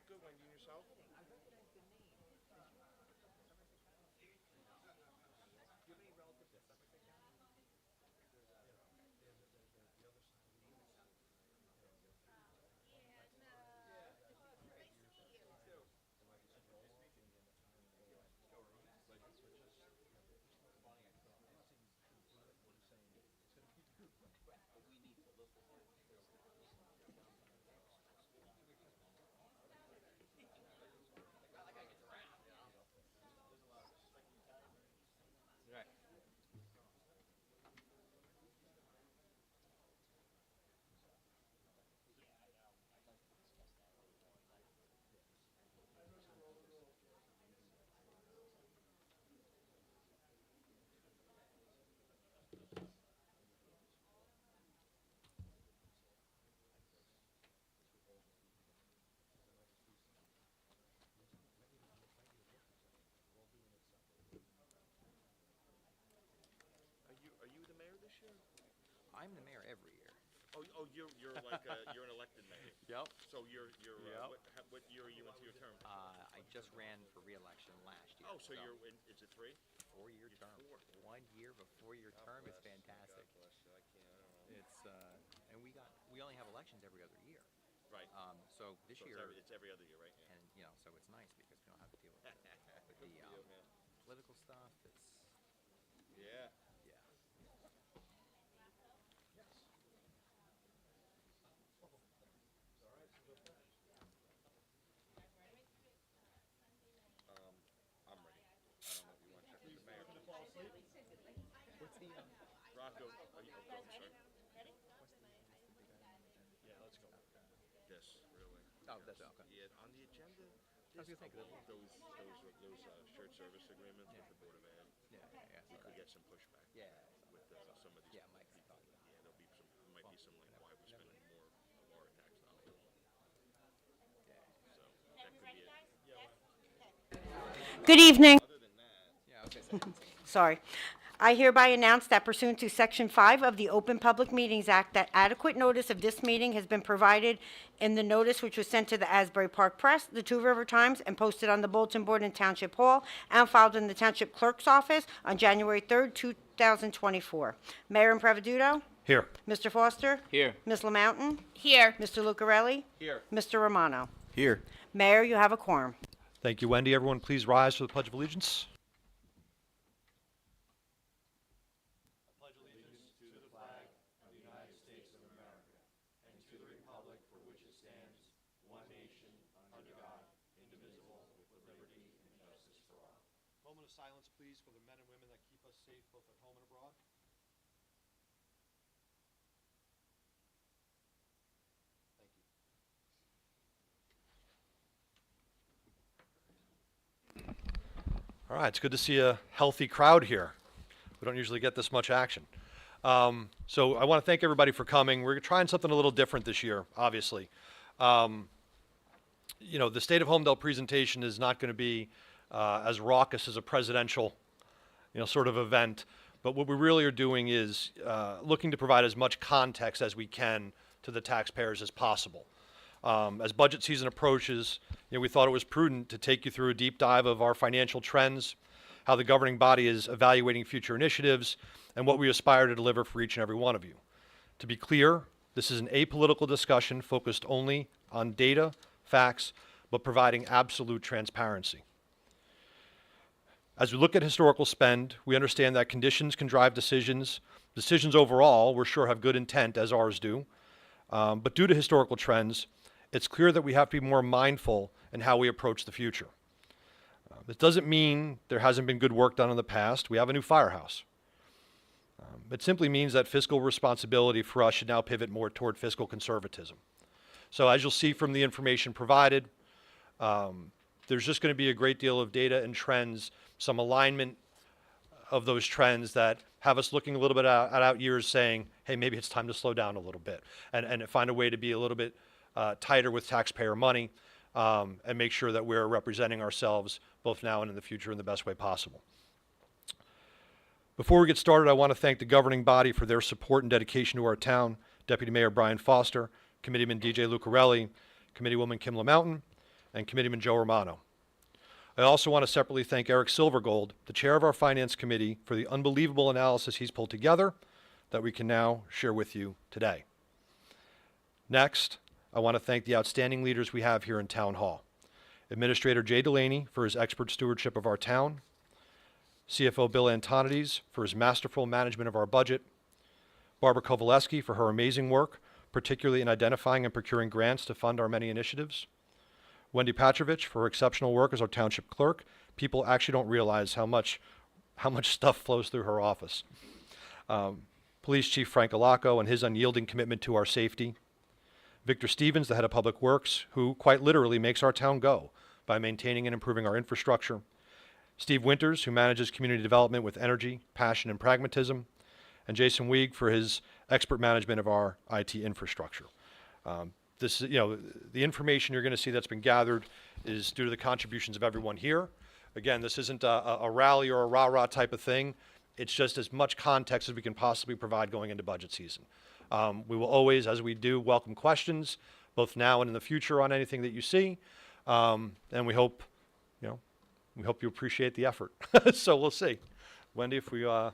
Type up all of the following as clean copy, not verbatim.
Good, Wendy, and yourself? Right. Are you the mayor this year? I'm the mayor every year. You're like you're an elected mayor. Yep. So you're Yep. what year are you into your term? I just ran for re-election last year. Oh, so you're in, is it 3? 4-year term. 1 year of a 4-year term is fantastic. God bless you. I can't. I don't know. It's and we only have elections every other year. Right. So this So year, it's every other year, right? Yeah. and so it's nice because we don't have to deal with the Good for you, man. political stuff. It's Yeah. yeah. I'm ready. I don't know if you want to check with the mayor. What's the Rocco, are you? Oh, I'm sorry. Yeah, let's go. This really. Oh, that's okay. Yeah, on the agenda. I was gonna think Those shared service agreements with the Board of Ed. Yeah. We could get some pushback. Yeah. With some of these. Yeah, Mike people. talked about Yeah, there'll be some. There might be some like why we're spending more of our tax dollars. Yeah. So that could be it. Good evening. Other than that, Yeah. Okay. Sorry. I hereby announce that pursuant to Section 5 of the Open Public Meetings Act, that adequate notice of this meeting has been provided in the notice which was sent to the Asbury Park Press, the Two River Times, and posted on the bulletin board in Township Hall, and filed in the Township Clerk's office on January 3rd, 2024. Mayor Impreviduto? Here. Mr. Foster? Here. Ms. LaMountain? Here. Mr. Lucarelli? here. Mr. Romano? Here. Mayor, you have a quorum. Thank you, Wendy. Everyone, please rise for the Pledge of Allegiance. Moment of silence, please, for the men and women that keep us safe both at home and abroad. Thank you. All right, it's good to see a healthy crowd here. We don't usually get this much action. So I want to thank everybody for coming. We're trying something a little different this year, obviously. The State of Holmdel presentation is not going to be as raucous as a presidential, sort of event. But what we really are doing is looking to provide as much context as we can to the taxpayers as possible. As budget season approaches, we thought it was prudent to take you through a deep dive of our financial trends, how the governing body is evaluating future initiatives, and what we aspire to deliver for each and every one of you. To be clear, this is an apolitical discussion focused only on data, facts, but providing absolute transparency. As we look at historical spend, we understand that conditions can drive decisions. Decisions overall, we're sure, have good intent, as ours do. But due to historical trends, it's clear that we have to be more mindful in how we approach the future. This doesn't mean there hasn't been good work done in the past. We have a new firehouse. It simply means that fiscal responsibility for us should now pivot more toward fiscal conservatism. So as you'll see from the information provided, there's just going to be a great deal of data and trends, some alignment of those trends that have us looking a little bit at out years saying, hey, maybe it's time to slow down a little bit and find a way to be a little bit tighter with taxpayer money and make sure that we're representing ourselves both now and in the future in the best way possible. Before we get started, I want to thank the governing body for their support and dedication to our town, Deputy Mayor Brian Foster, Committeeman DJ Lucarelli, Committeewoman Kim LaMountain, and Committeeman Joe Romano. I also want to separately thank Eric Silvergold, the chair of our Finance Committee, for the unbelievable analysis he's pulled together that we can now share with you today. Next, I want to thank the outstanding leaders we have here in Town Hall. Administrator Jay Delaney for his expert stewardship of our town, CFO Bill Antonides for his masterful management of our budget, Barbara Kovaleski for her amazing work, particularly in identifying and procuring grants to fund our many initiatives, Wendy Patrovich for her exceptional work as our township clerk. People actually don't realize how much stuff flows through her office. Police Chief Frank Alaco and his unyielding commitment to our safety. Victor Stevens, the head of Public Works, who quite literally makes our town go by maintaining and improving our infrastructure. Steve Winters, who manages community development with energy, passion, and pragmatism. And Jason Weig for his expert management of our IT infrastructure. The information you're going to see that's been gathered is due to the contributions of everyone here. Again, this isn't a rally or a rah-rah type of thing. It's just as much context as we can possibly provide going into budget season. We will always, as we do, welcome questions, both now and in the future on anything that you see. And we hope you appreciate the effort. So we'll see. Wendy, if we'll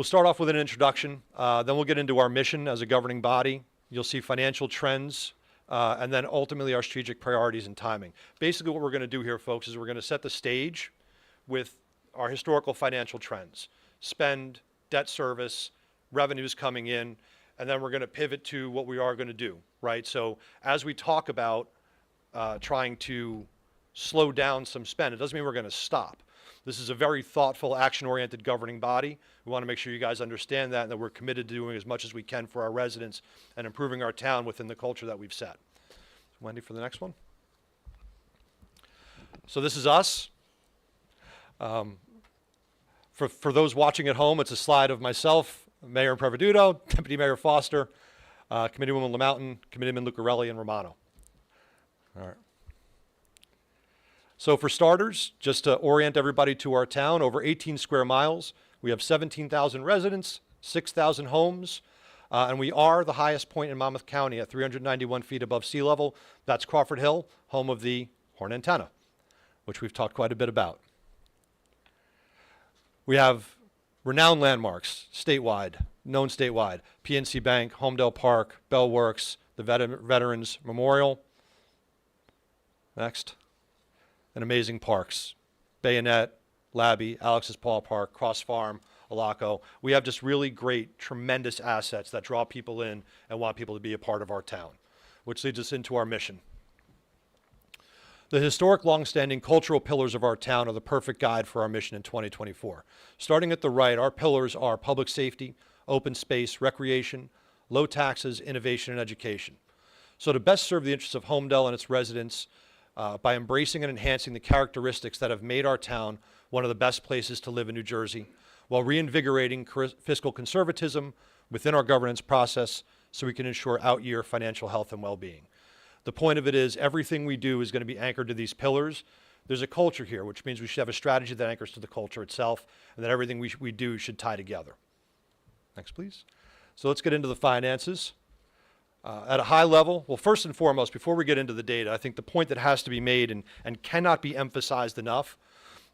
start off with an introduction, then we'll get into our mission as a governing body. You'll see financial trends, and then ultimately our strategic priorities and timing. Basically what we're going to do here, folks, is we're going to set the stage with our historical financial trends, spend, debt service, revenues coming in, and then we're going to pivot to what we are going to do, right? So as we talk about trying to slow down some spend, it doesn't mean we're going to stop. This is a very thoughtful, action-oriented governing body. We want to make sure you guys understand that and that we're committed to doing as much as we can for our residents and improving our town within the culture that we've set. Wendy, for the next one. So this is us. For those watching at home, it's a slide of myself, Mayor Impreveduto, Deputy Mayor Foster, Committeewoman LaMountain, Committeeman Lucarelli, and Romano. All right. So for starters, just to orient everybody to our town, over 18 square miles, we have 17,000 residents, 6,000 homes, and we are the highest point in Monmouth County at 391 feet above sea level. That's Crawford Hill, home of the Horn Antenna, which we've talked quite a bit about. We have renowned landmarks known statewide, PNC Bank, Holmdel Park, Bell Works, the Veterans Memorial. Next. And amazing parks, Bayonet, Labby, Alex's Paul Park, Cross Farm, Alaco. We have just really great, tremendous assets that draw people in and want people to be a part of our town, which leads us into our mission. The historic, long-standing cultural pillars of our town are the perfect guide for our mission in 2024. Starting at the right, our pillars are public safety, open space, recreation, low taxes, innovation, and education. So to best serve the interests of Holmdel and its residents, by embracing and enhancing the characteristics that have made our town one of the best places to live in New Jersey, while reinvigorating fiscal conservatism within our governance process so we can ensure out-year financial health and well-being. The point of it is everything we do is going to be anchored to these pillars. There's a culture here, which means we should have a strategy that anchors to the culture itself, and that everything we do should tie together. Next, please. So let's get into the finances. At a high level, well, first and foremost, before we get into the data, I think the point that has to be made and cannot be emphasized enough,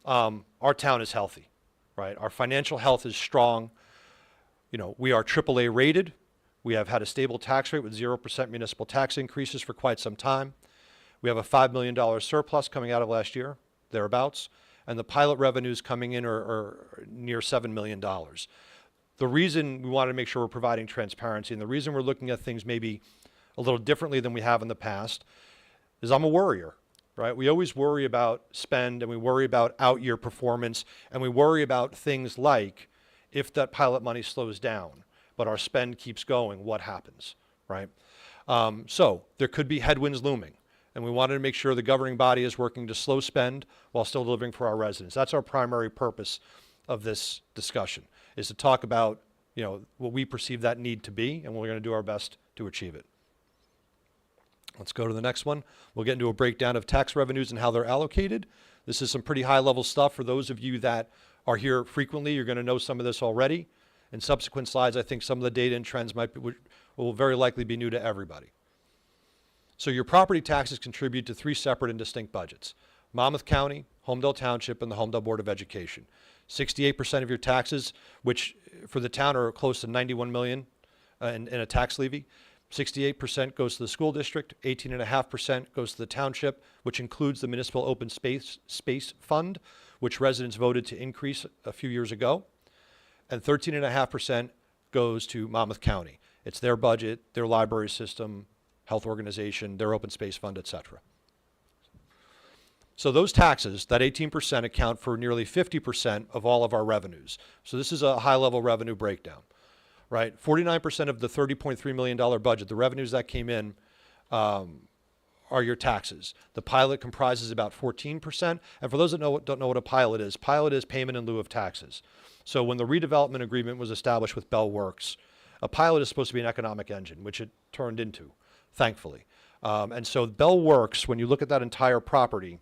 our town is healthy, right? Our financial health is strong. We are AAA rated. We have had a stable tax rate with 0% municipal tax increases for quite some time. We have a $5 million surplus coming out of last year, thereabouts, and the pilot revenues coming in are near $7 million. The reason we want to make sure we're providing transparency and the reason we're looking at things maybe a little differently than we have in the past is I'm a worrier, right? We always worry about spend and we worry about out-year performance and we worry about things like if that pilot money slows down, but our spend keeps going, what happens, right? So there could be headwinds looming, and we wanted to make sure the governing body is working to slow spend while still delivering for our residents. That's our primary purpose of this discussion, is to talk about, what we perceive that need to be, and we're going to do our best to achieve it. Let's go to the next one. We'll get into a breakdown of tax revenues and how they're allocated. This is some pretty high-level stuff. For those of you that are here frequently, you're going to know some of this already. In subsequent slides, I think some of the data and trends will very likely be new to everybody. So your property taxes contribute to 3 separate and distinct budgets: Monmouth County, Holmdel Township, and the Holmdel Board of Education. 68% of your taxes, which for the town are close to 91 million in a tax levy. 68% goes to the school district, 18.5% goes to the township, which includes the municipal open space fund, which residents voted to increase a few years ago, and 13.5% goes to Monmouth County. It's their budget, their library system, health organization, their open space fund, etc. So those taxes, that 18%, account for nearly 50% of all of our revenues. So this is a high-level revenue breakdown, right? 49% of the $30.3 million budget, the revenues that came in, are your taxes. The pilot comprises about 14%. And for those that don't know what a pilot is payment in lieu of taxes. So when the redevelopment agreement was established with Bell Works, a pilot is supposed to be an economic engine, which it turned into, thankfully. And so Bell Works, when you look at that entire property,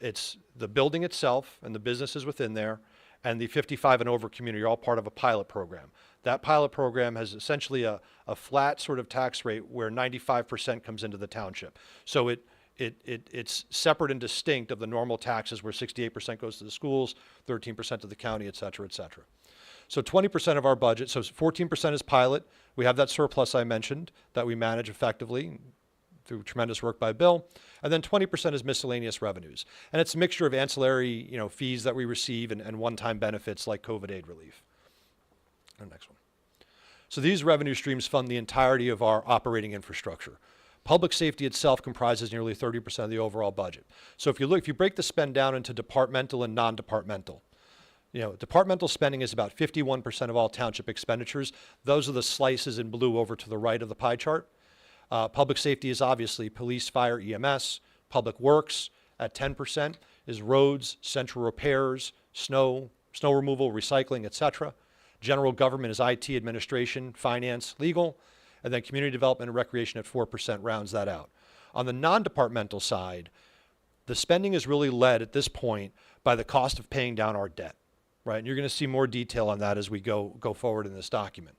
it's the building itself and the businesses within there, and the 55 and over community are all part of a pilot program. That pilot program has essentially a flat sort of tax rate where 95% comes into the township. So it's separate and distinct of the normal taxes where 68% goes to the schools, 13% to the county, et cetera, et cetera. So 20% of our budget, so 14% is pilot. We have that surplus I mentioned that we manage effectively through tremendous work by Bill. And then 20% is miscellaneous revenues. And it's a mixture of ancillary, fees that we receive and one-time benefits like COVID aid relief. And next one. So these revenue streams fund the entirety of our operating infrastructure. Public safety itself comprises nearly 30% of the overall budget. So if you break the spend down into departmental and non-departmental, departmental spending is about 51% of all township expenditures. Those are the slices in blue over to the right of the pie chart. Public safety is obviously police, fire, EMS. Public works at 10% is roads, central repairs, snow removal, recycling, etc. General government is IT, administration, finance, legal, and then community development and recreation at 4% rounds that out. On the non-departmental side, the spending is really led at this point by the cost of paying down our debt, right? And you're going to see more detail on that as we go forward in this document.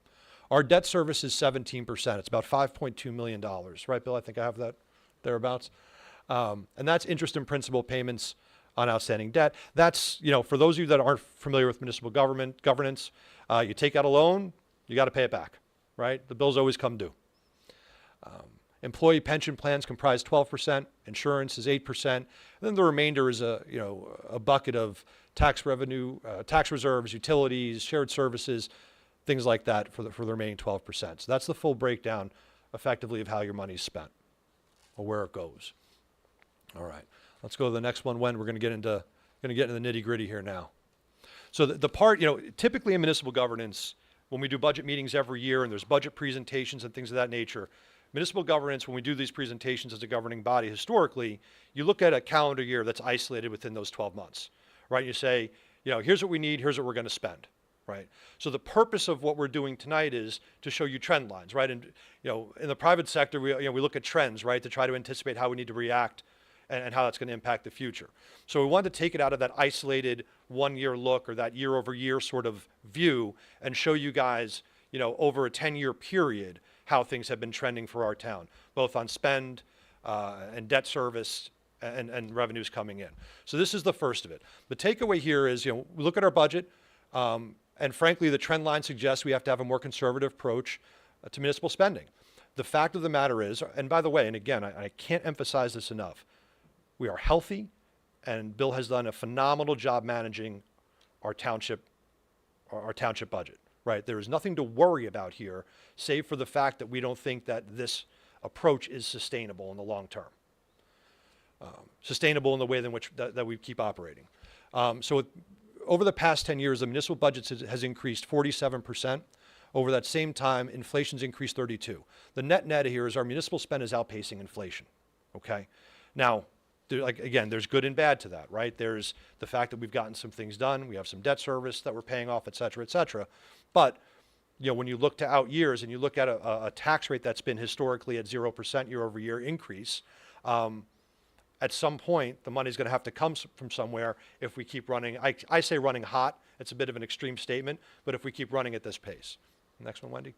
Our debt service is 17%. It's about $5.2 million, right, Bill? I think I have that thereabouts. And that's interest and principal payments on outstanding debt. That's, for those of you that aren't familiar with municipal governance, you take out a loan, you got to pay it back, right? The bills always come due. Employee pension plans comprise 12%, insurance is 8%, and then the remainder is a bucket of tax revenue, tax reserves, utilities, shared services, things like that for the remaining 12%. So that's the full breakdown, effectively, of how your money is spent or where it goes. All right, let's go to the next one. We're going to get into the nitty-gritty here now. So the part, typically in municipal governance, when we do budget meetings every year and there's budget presentations and things of that nature, municipal governance, when we do these presentations as a governing body, historically, you look at a calendar year that's isolated within those 12 months, right? You say, here's what we need, here's what we're going to spend. Right. So the purpose of what we're doing tonight is to show you trend lines, right? And in the private sector, we look at trends, right, to try to anticipate how we need to react and how that's going to impact the future. So we wanted to take it out of that isolated one-year look or that year-over-year sort of view and show you guys, over a 10-year period how things have been trending for our town, both on spend and debt service and revenues coming in. So this is the first of it. The takeaway here is, we look at our budget. And frankly, the trend line suggests we have to have a more conservative approach to municipal spending. The fact of the matter is, and by the way, and again, I can't emphasize this enough, we are healthy, and Bill has done a phenomenal job managing our township budget, right? There is nothing to worry about here, save for the fact that we don't think that this approach is sustainable in the long term. Sustainable in the way in which that we keep operating. Over the past 10 years, the municipal budget has increased 47% Over that same time, inflation's increased 32. The net here is our municipal spend is outpacing inflation, okay? Now, again, there's good and bad to that, right? There's the fact that we've gotten some things done, we have some debt service that we're paying off, et cetera, et cetera. But, you know, when you look to out years and you look at a tax rate that's been historically at 0% year over year increase, at some point, the money's going to have to come from somewhere if we keep running. I say running hot. It's a bit of an extreme statement, but if we keep running at this pace. Next one, Wendy.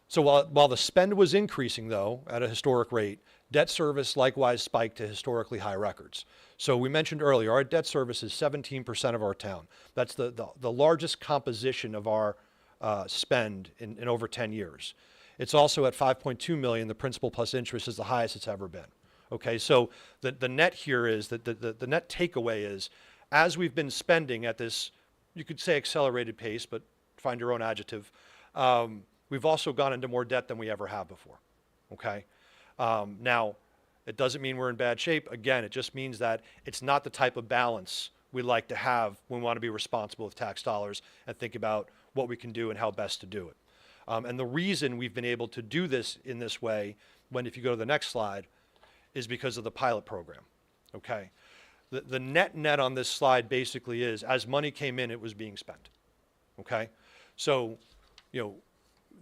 So while the spend was increasing, though, at a historic rate, debt service likewise spiked to historically high records. So we mentioned earlier, our debt service is 17% of our town. That's the largest composition of our spend in over 10 years. It's also at 5.2 million. The principal plus interest is the highest it's ever been. Okay, so the net here is that the net takeaway is, as we've been spending at this, you could say accelerated pace, but find your own adjective, we've also gone into more debt than we ever have before. Okay, now it doesn't mean we're in bad shape. Again, it just means that it's not the type of balance we like to have when we want to be responsible with tax dollars and think about what we can do and how best to do it. And the reason we've been able to do this in this way, if you go to the next slide, is because of the pilot program, okay? The net on this slide basically is, as money came in, it was being spent, okay? So, you know,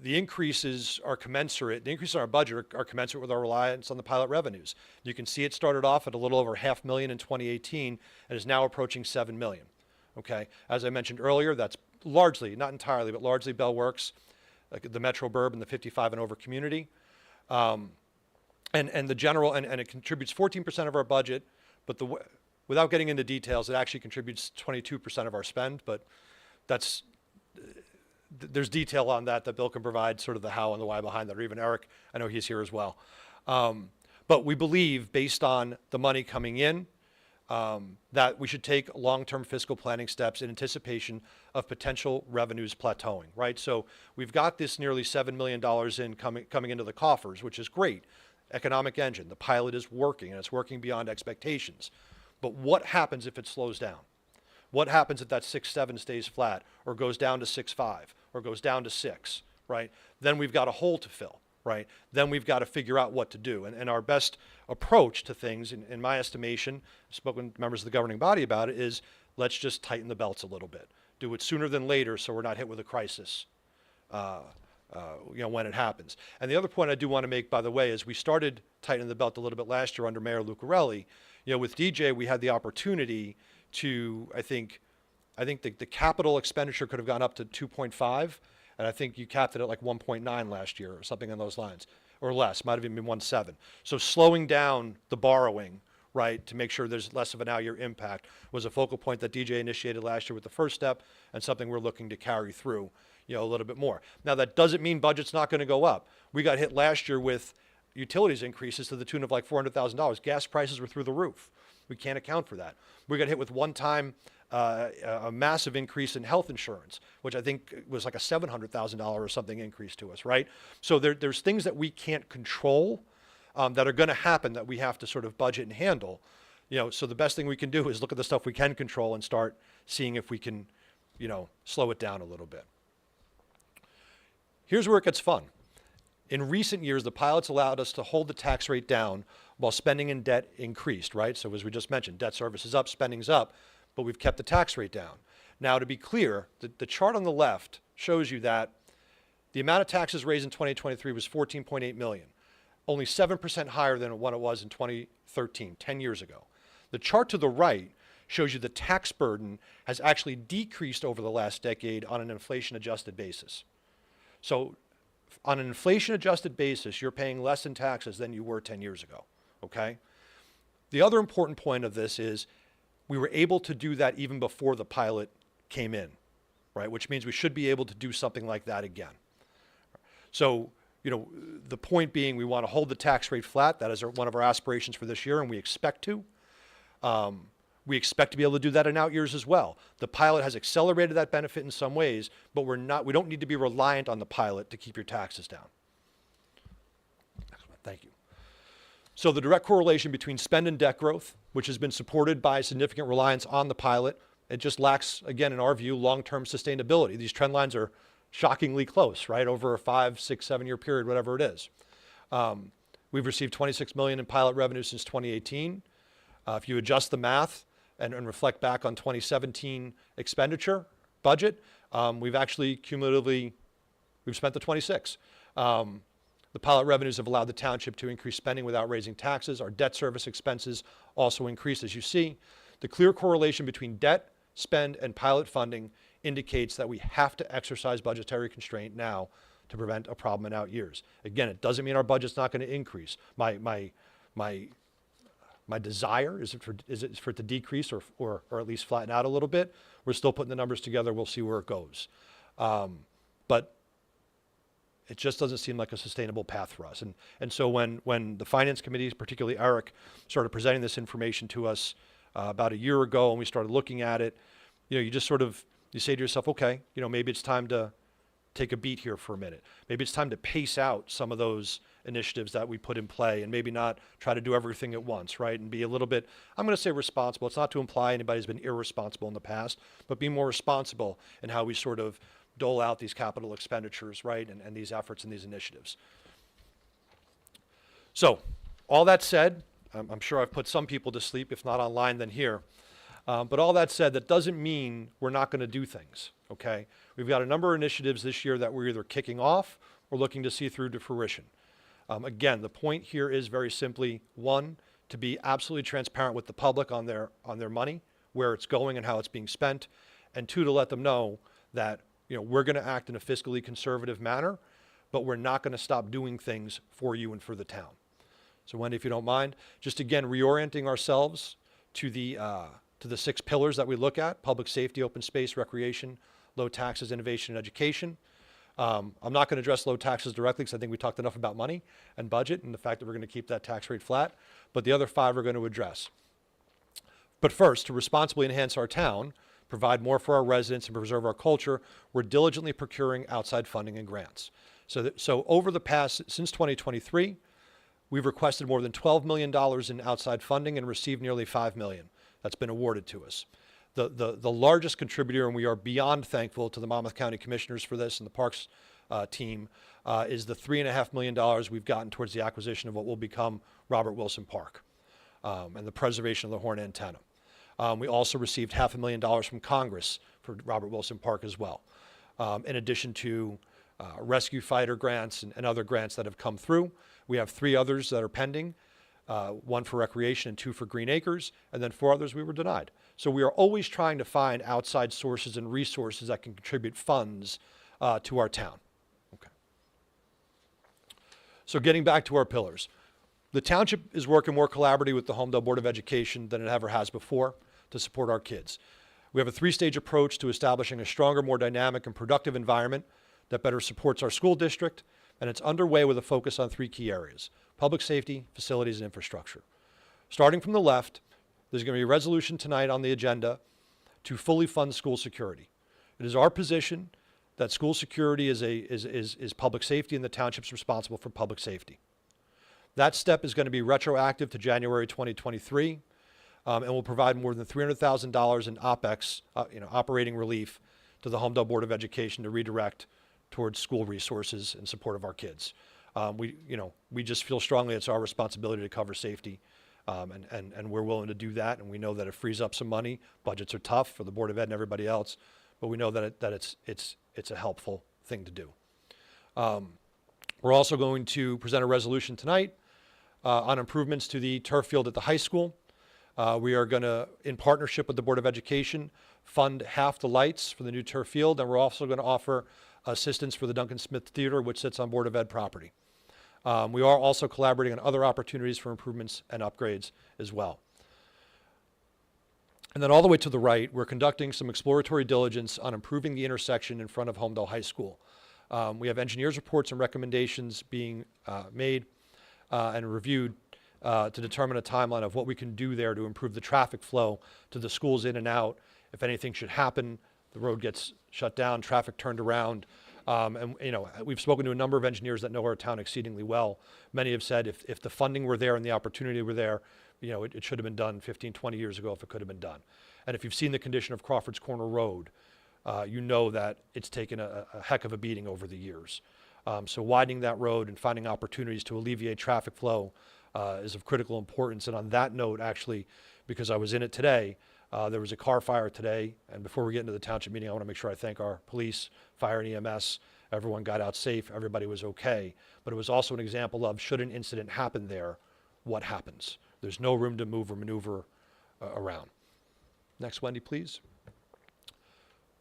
the increases are commensurate, the increases in our budget are commensurate with our reliance on the pilot revenues. You can see it started off at a little over $500,000 in 2018 and is now approaching $7 million, okay? As I mentioned earlier, that's largely, not entirely, but largely Bell Works, like the Metro Burb and the 55 and over community. And the general, and it contributes 14% of our budget, but without getting into details, it actually contributes 22% of our spend, but there's detail on that Bill can provide, sort of the how and the why behind that, or even Eric, I know he's here as well. But we believe, based on the money coming in, that we should take long-term fiscal planning steps in anticipation of potential revenues plateauing, right? So we've got this nearly $7 million coming into the coffers, which is great. Economic engine, the pilot is working, and it's working beyond expectations. But what happens if it slows down? What happens if that 6.7 stays flat, or goes down to 6.5, or goes down to 6, right? Then we've got a hole to fill, right? Then we've got to figure out what to do. And our best approach to things, in my estimation, I've spoken to members of the governing body about it, is let's just tighten the belts a little bit. Do it sooner than later so we're not hit with a crisis when it happens. And the other point I do want to make, by the way, is we started tightening the belt a little bit last year under Mayor Lucarelli. With DJ, we had the opportunity to, I think the capital expenditure could have gone up to 2.5, and I think you capped it at like 1.9 last year or something on those lines, or less, might have even been 1.7. So slowing down the borrowing, right, to make sure there's less of an out-year impact was a focal point that DJ initiated last year with the first step, and something we're looking to carry through, a little bit more. Now, that doesn't mean budget's not going to go up. We got hit last year with utilities increases to the tune of like $400,000. Gas prices were through the roof. We can't account for that. We got hit with one-time a massive increase in health insurance, which I think was like a $700,000 or something increase to us, right? So there's things that we can't control that are going to happen that we have to sort of budget and handle. So the best thing we can do is look at the stuff we can control and start seeing if we can, slow it down a little bit. Here's where it gets fun. In recent years, the pilots allowed us to hold the tax rate down while spending and debt increased, right? So as we just mentioned, debt service is up, spending's up, but we've kept the tax rate down. Now, to be clear, the chart on the left shows you that the amount of taxes raised in 2023 was $14.8 million, only 7% higher than what it was in 2013, 10 years ago. The chart to the right shows you the tax burden has actually decreased over the last decade on an inflation-adjusted basis. So on an inflation-adjusted basis, you're paying less in taxes than you were 10 years ago, okay? The other important point of this is we were able to do that even before the pilot came in, right? Which means we should be able to do something like that again. So, the point being, we want to hold the tax rate flat. That is one of our aspirations for this year, and we expect to. We expect to be able to do that in out years as well. The pilot has accelerated that benefit in some ways, but we don't need to be reliant on the pilot to keep your taxes down. Thank you. So the direct correlation between spend and debt growth, which has been supported by significant reliance on the pilot, it just lacks, again, in our view, long-term sustainability. These trend lines are shockingly close, right, over a 5, 6, 7-year period, whatever it is. We've received $26 million in pilot revenue since 2018. If you adjust the math and reflect back on 2017 expenditure budget, we've actually cumulatively, we've spent the 26. The pilot revenues have allowed the township to increase spending without raising taxes. Our debt service expenses also increased, as you see. The clear correlation between debt, spend, and pilot funding indicates that we have to exercise budgetary constraint now to prevent a problem in out years. Again, it doesn't mean our budget's not going to increase. My desire is for it to decrease or at least flatten out a little bit. We're still putting the numbers together. We'll see where it goes. But it just doesn't seem like a sustainable path for us. And so when the finance committee, particularly Eric, started presenting this information to us about a year ago, and we started looking at it, you just sort of, you say to yourself, okay, maybe it's time to take a beat here for a minute. Maybe it's time to pace out some of those initiatives that we put in play and maybe not try to do everything at once, right? And be a little bit, I'm going to say responsible. It's not to imply anybody's been irresponsible in the past, but be more responsible in how we sort of dole out these capital expenditures, right? And these efforts and these initiatives. So all that said, I'm sure I've put some people to sleep, if not online, then here. But all that said, that doesn't mean we're not going to do things, okay? We've got a number of initiatives this year that we're either kicking off or looking to see through to fruition. Again, the point here is very simply, one, to be absolutely transparent with the public on their money, where it's going and how it's being spent, and two, to let them know that we're going to act in a fiscally conservative manner, but we're not going to stop doing things for you and for the town. So Wendy, if you don't mind, just again reorienting ourselves to the 6 pillars that we look at: public safety, open space, recreation, low taxes, innovation, and education. I'm not going to address low taxes directly because I think we talked enough about money and budget and the fact that we're going to keep that tax rate flat, but the other 5 we're going to address. But first, to responsibly enhance our town, provide more for our residents, and preserve our culture, we're diligently procuring outside funding and grants. So over the past, since 2023, we've requested more than $12 million in outside funding and received nearly $5 million that's been awarded to us. The largest contributor, and we are beyond thankful to the Monmouth County Commissioners for this and the Parks team, is the $3.5 million we've gotten towards the acquisition of what will become Robert Wilson Park and the preservation of the horn antenna. We also received $500,000 from Congress for Robert Wilson Park as well, in addition to rescue fighter grants and other grants that have come through. We have 3 others that are pending, 1 for recreation and 2 for Green Acres, and then 4 others we were denied. So we are always trying to find outside sources and resources that can contribute funds to our town. Okay. So getting back to our pillars. The township is working more collaboratively with the Holmdel Board of Education than it ever has before to support our kids. We have a 3-stage approach to establishing a stronger, more dynamic and productive environment that better supports our school district, and it's underway with a focus on 3 key areas: public safety, facilities, and infrastructure. Starting from the left, there's going to be a resolution tonight on the agenda to fully fund school security. It is our position that school security is public safety, and the township's responsible for public safety. That step is going to be retroactive to January 2023, and will provide more than $300,000 in OpEx, operating relief, to the Holmdel Board of Education to redirect towards school resources in support of our kids. We just feel strongly it's our responsibility to cover safety, and we're willing to do that. And we know that it frees up some money. Budgets are tough for the Board of Ed and everybody else, but we know that it's a helpful thing to do. We're also going to present a resolution tonight on improvements to the turf field at the high school. We are going to, in partnership with the Board of Education, fund half the lights for the new turf field, and we're also going to offer assistance for the Duncan Smith Theater, which sits on Board of Ed property. We are also collaborating on other opportunities for improvements and upgrades as well. And then all the way to the right, we're conducting some exploratory diligence on improving the intersection in front of Holmdel High School. We have engineers' reports and recommendations being made and reviewed to determine a timeline of what we can do there to improve the traffic flow to the schools in and out. If anything should happen, the road gets shut down, traffic turned around. And we've spoken to a number of engineers that know our town exceedingly well. Many have said if the funding were there and the opportunity were there, it should have been done 15, 20 years ago if it could have been done. And if you've seen the condition of Crawford's Corner Road, you know that it's taken a heck of a beating over the years. So widening that road and finding opportunities to alleviate traffic flow is of critical importance. And on that note, actually, because I was in it today, there was a car fire today. And before we get into the township meeting, I want to make sure I thank our police, fire, and EMS. Everyone got out safe. Everybody was okay. But it was also an example of, should an incident happen there, what happens? There's no room to move or maneuver around. Next, Wendy, please.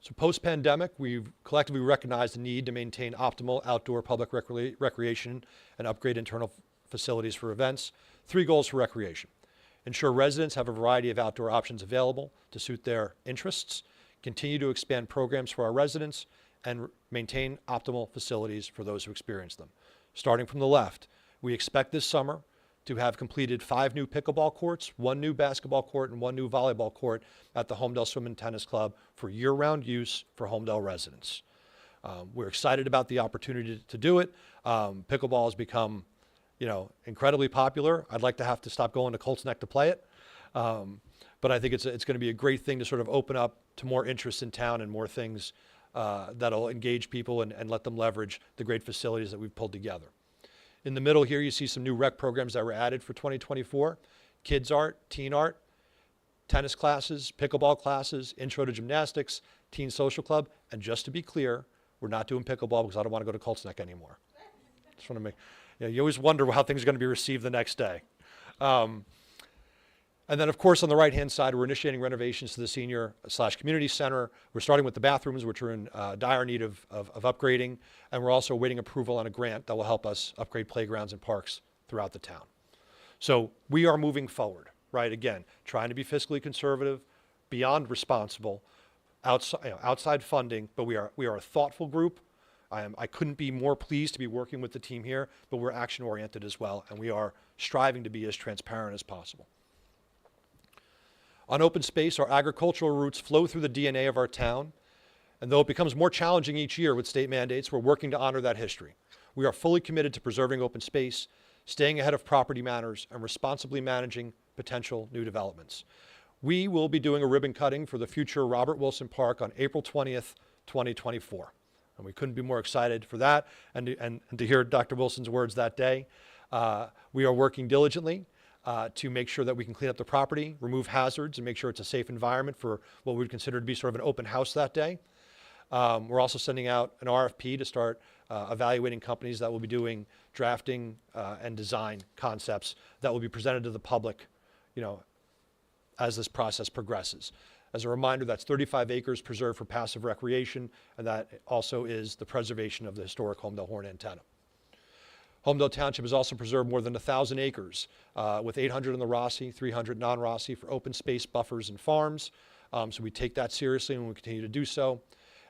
So post-pandemic, we've collectively recognized the need to maintain optimal outdoor public recreation and upgrade internal facilities for events. 3 goals for recreation: ensure residents have a variety of outdoor options available to suit their interests, continue to expand programs for our residents, and maintain optimal facilities for those who experience them. Starting from the left, we expect this summer to have completed 5 new pickleball courts, 1 new basketball court, and 1 new volleyball court at the Holmdel Swim and Tennis Club for year-round use for Holmdel residents. We're excited about the opportunity to do it. Pickleball has become, incredibly popular. I'd like to have to stop going to Colts Neck to play it. But I think it's going to be a great thing to sort of open up to more interest in town and more things that'll engage people and let them leverage the great facilities that we've pulled together. In the middle here, you see some new rec programs that were added for 2024. Kids art, teen art, tennis classes, pickleball classes, intro to gymnastics, teen social club. And just to be clear, we're not doing pickleball because I don't want to go to Colts Neck anymore. Just want to make, you always wonder how things are going to be received the next day. And then, of course, on the right-hand side, we're initiating renovations to the senior/community center. We're starting with the bathrooms, which are in dire need of upgrading. And we're also awaiting approval on a grant that will help us upgrade playgrounds and parks throughout the town. So we are moving forward, right? Again, trying to be fiscally conservative, beyond responsible, outside funding, but we are a thoughtful group. I couldn't be more pleased to be working with the team here, but we're action-oriented as well, and we are striving to be as transparent as possible. On open space, our agricultural roots flow through the DNA of our town, and though it becomes more challenging each year with state mandates, we're working to honor that history. We are fully committed to preserving open space, staying ahead of property matters, and responsibly managing potential new developments. We will be doing a ribbon cutting for the future Robert Wilson Park on April 20th, 2024. And we couldn't be more excited for that and to hear Dr. Wilson's words that day. We are working diligently to make sure that we can clean up the property, remove hazards, and make sure it's a safe environment for what we would consider to be sort of an open house that day. We're also sending out an RFP to start evaluating companies that will be doing drafting and design concepts that will be presented to the public, as this process progresses. As a reminder, that's 35 acres preserved for passive recreation, and that also is the preservation of the historic Holmdel Horn Antenna. Holmdel Township has also preserved more than 1,000 acres, with 800 in the Rossi, 300 non-Rossi for open space buffers and farms. So we take that seriously and we continue to do so.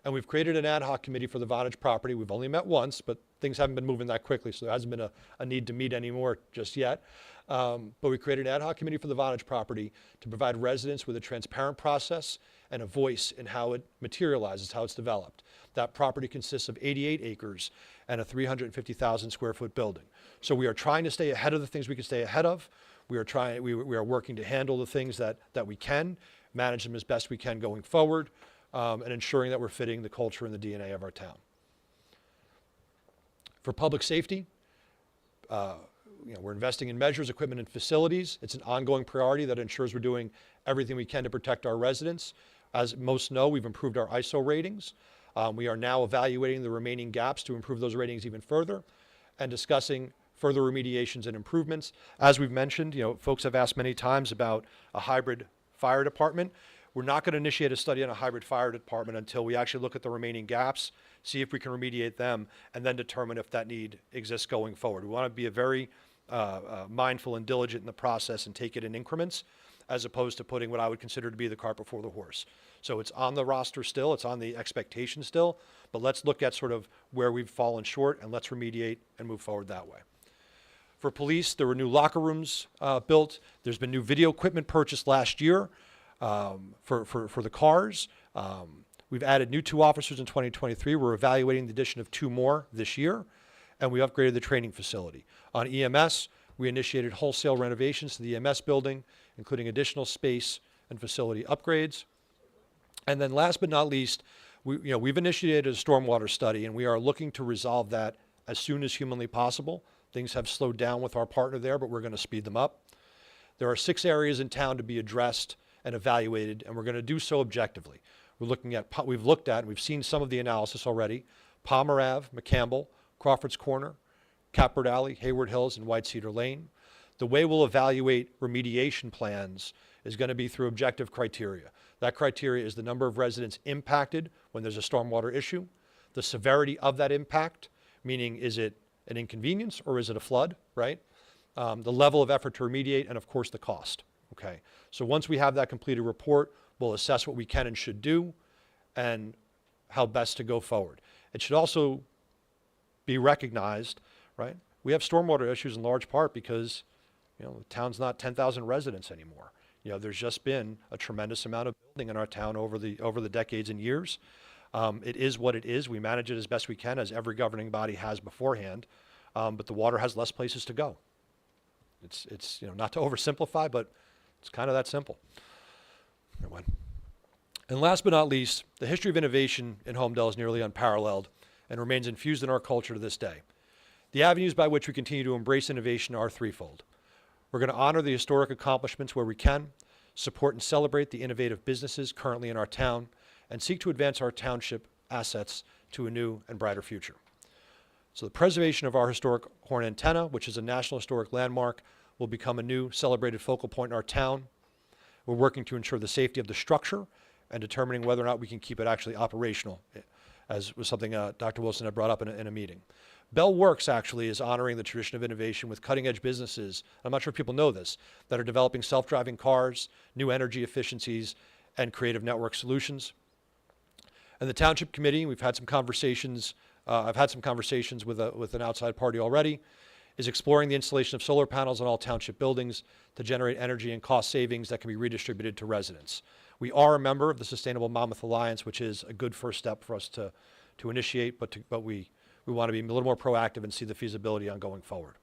And we've created an ad hoc committee for the Vonage property. We've only met once, but things haven't been moving that quickly, so there hasn't been a need to meet anymore just yet. But we created an ad hoc committee for the Vonage property to provide residents with a transparent process and a voice in how it materializes, how it's developed. That property consists of 88 acres and a 350,000 square foot building. So we are trying to stay ahead of the things we can stay ahead of. We are working to handle the things that we can, manage them as best we can going forward, and ensuring that we're fitting the culture and the DNA of our town. For public safety, we're investing in measures, equipment, and facilities. It's an ongoing priority that ensures we're doing everything we can to protect our residents. As most know, we've improved our ISO ratings. We are now evaluating the remaining gaps to improve those ratings even further and discussing further remediations and improvements. As we've mentioned, folks have asked many times about a hybrid fire department. We're not going to initiate a study on a hybrid fire department until we actually look at the remaining gaps, see if we can remediate them, and then determine if that need exists going forward. We want to be very mindful and diligent in the process and take it in increments, as opposed to putting what I would consider to be the cart before the horse. So it's on the roster still, it's on the expectation still, but let's look at sort of where we've fallen short and let's remediate and move forward that way. For police, there were new locker rooms built. There's been new video equipment purchased last year for the cars. We've added new 2 officers in 2023. We're evaluating the addition of 2 more this year, and we upgraded the training facility. On EMS, we initiated wholesale renovations to the EMS building, including additional space and facility upgrades. And then last but not least, we've initiated a stormwater study, and we are looking to resolve that as soon as humanly possible. Things have slowed down with our partner there, but we're going to speed them up. There are 6 areas in town to be addressed and evaluated, and we're going to do so objectively. We've looked at, and we've seen some of the analysis already: Palmer Ave, McCampbell, Crawford's Corner, Catbird Alley, Hayward Hills, and White Cedar Lane. The way we'll evaluate remediation plans is going to be through objective criteria. That criteria is the number of residents impacted when there's a stormwater issue, the severity of that impact, meaning is it an inconvenience or is it a flood, right? The level of effort to remediate, and of course the cost, okay? So once we have that completed report, we'll assess what we can and should do and how best to go forward. It should also be recognized, right? We have stormwater issues in large part because, the town's not 10,000 residents anymore. There's just been a tremendous amount of building in our town over the decades and years. It is what it is. We manage it as best we can, as every governing body has beforehand. But the water has less places to go. It's not to oversimplify, but it's kind of that simple. And last but not least, the history of innovation in Holmdel is nearly unparalleled and remains infused in our culture to this day. The avenues by which we continue to embrace innovation are threefold. We're going to honor the historic accomplishments where we can, support and celebrate the innovative businesses currently in our town, and seek to advance our township assets to a new and brighter future. So the preservation of our historic horn antenna, which is a National Historic Landmark, will become a new celebrated focal point in our town. We're working to ensure the safety of the structure and determining whether or not we can keep it actually operational, as was something Dr. Wilson had brought up in a meeting. Bell Works actually is honoring the tradition of innovation with cutting-edge businesses, I'm not sure if people know this, that are developing self-driving cars, new energy efficiencies, and creative network solutions. And the Township Committee, we've had some conversations, I've had some conversations with an outside party already, is exploring the installation of solar panels on all township buildings to generate energy and cost savings that can be redistributed to residents. We are a member of the Sustainable Monmouth Alliance, which is a good first step for us to initiate, but we want to be a little more proactive and see the feasibility on going forward.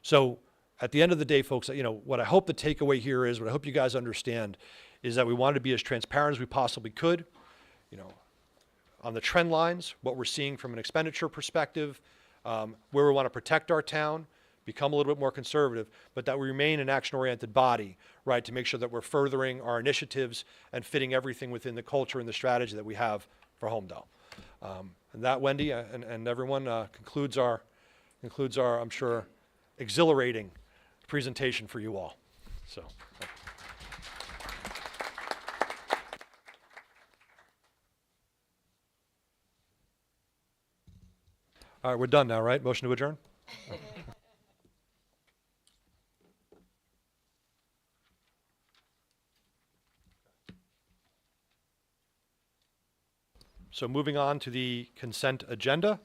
So at the end of the day, folks, what I hope the takeaway here is, what I hope you guys understand, is that we wanted to be as transparent as we possibly could, on the trend lines, what we're seeing from an expenditure perspective, where we want to protect our town, become a little bit more conservative, but that we remain an action-oriented body, right, to make sure that we're furthering our initiatives and fitting everything within the culture and the strategy that we have for Holmdel. And that, Wendy, and everyone, concludes our, I'm sure, exhilarating presentation for you all. So. All right, we're done now, right? Motion to adjourn? So moving on to the consent agenda.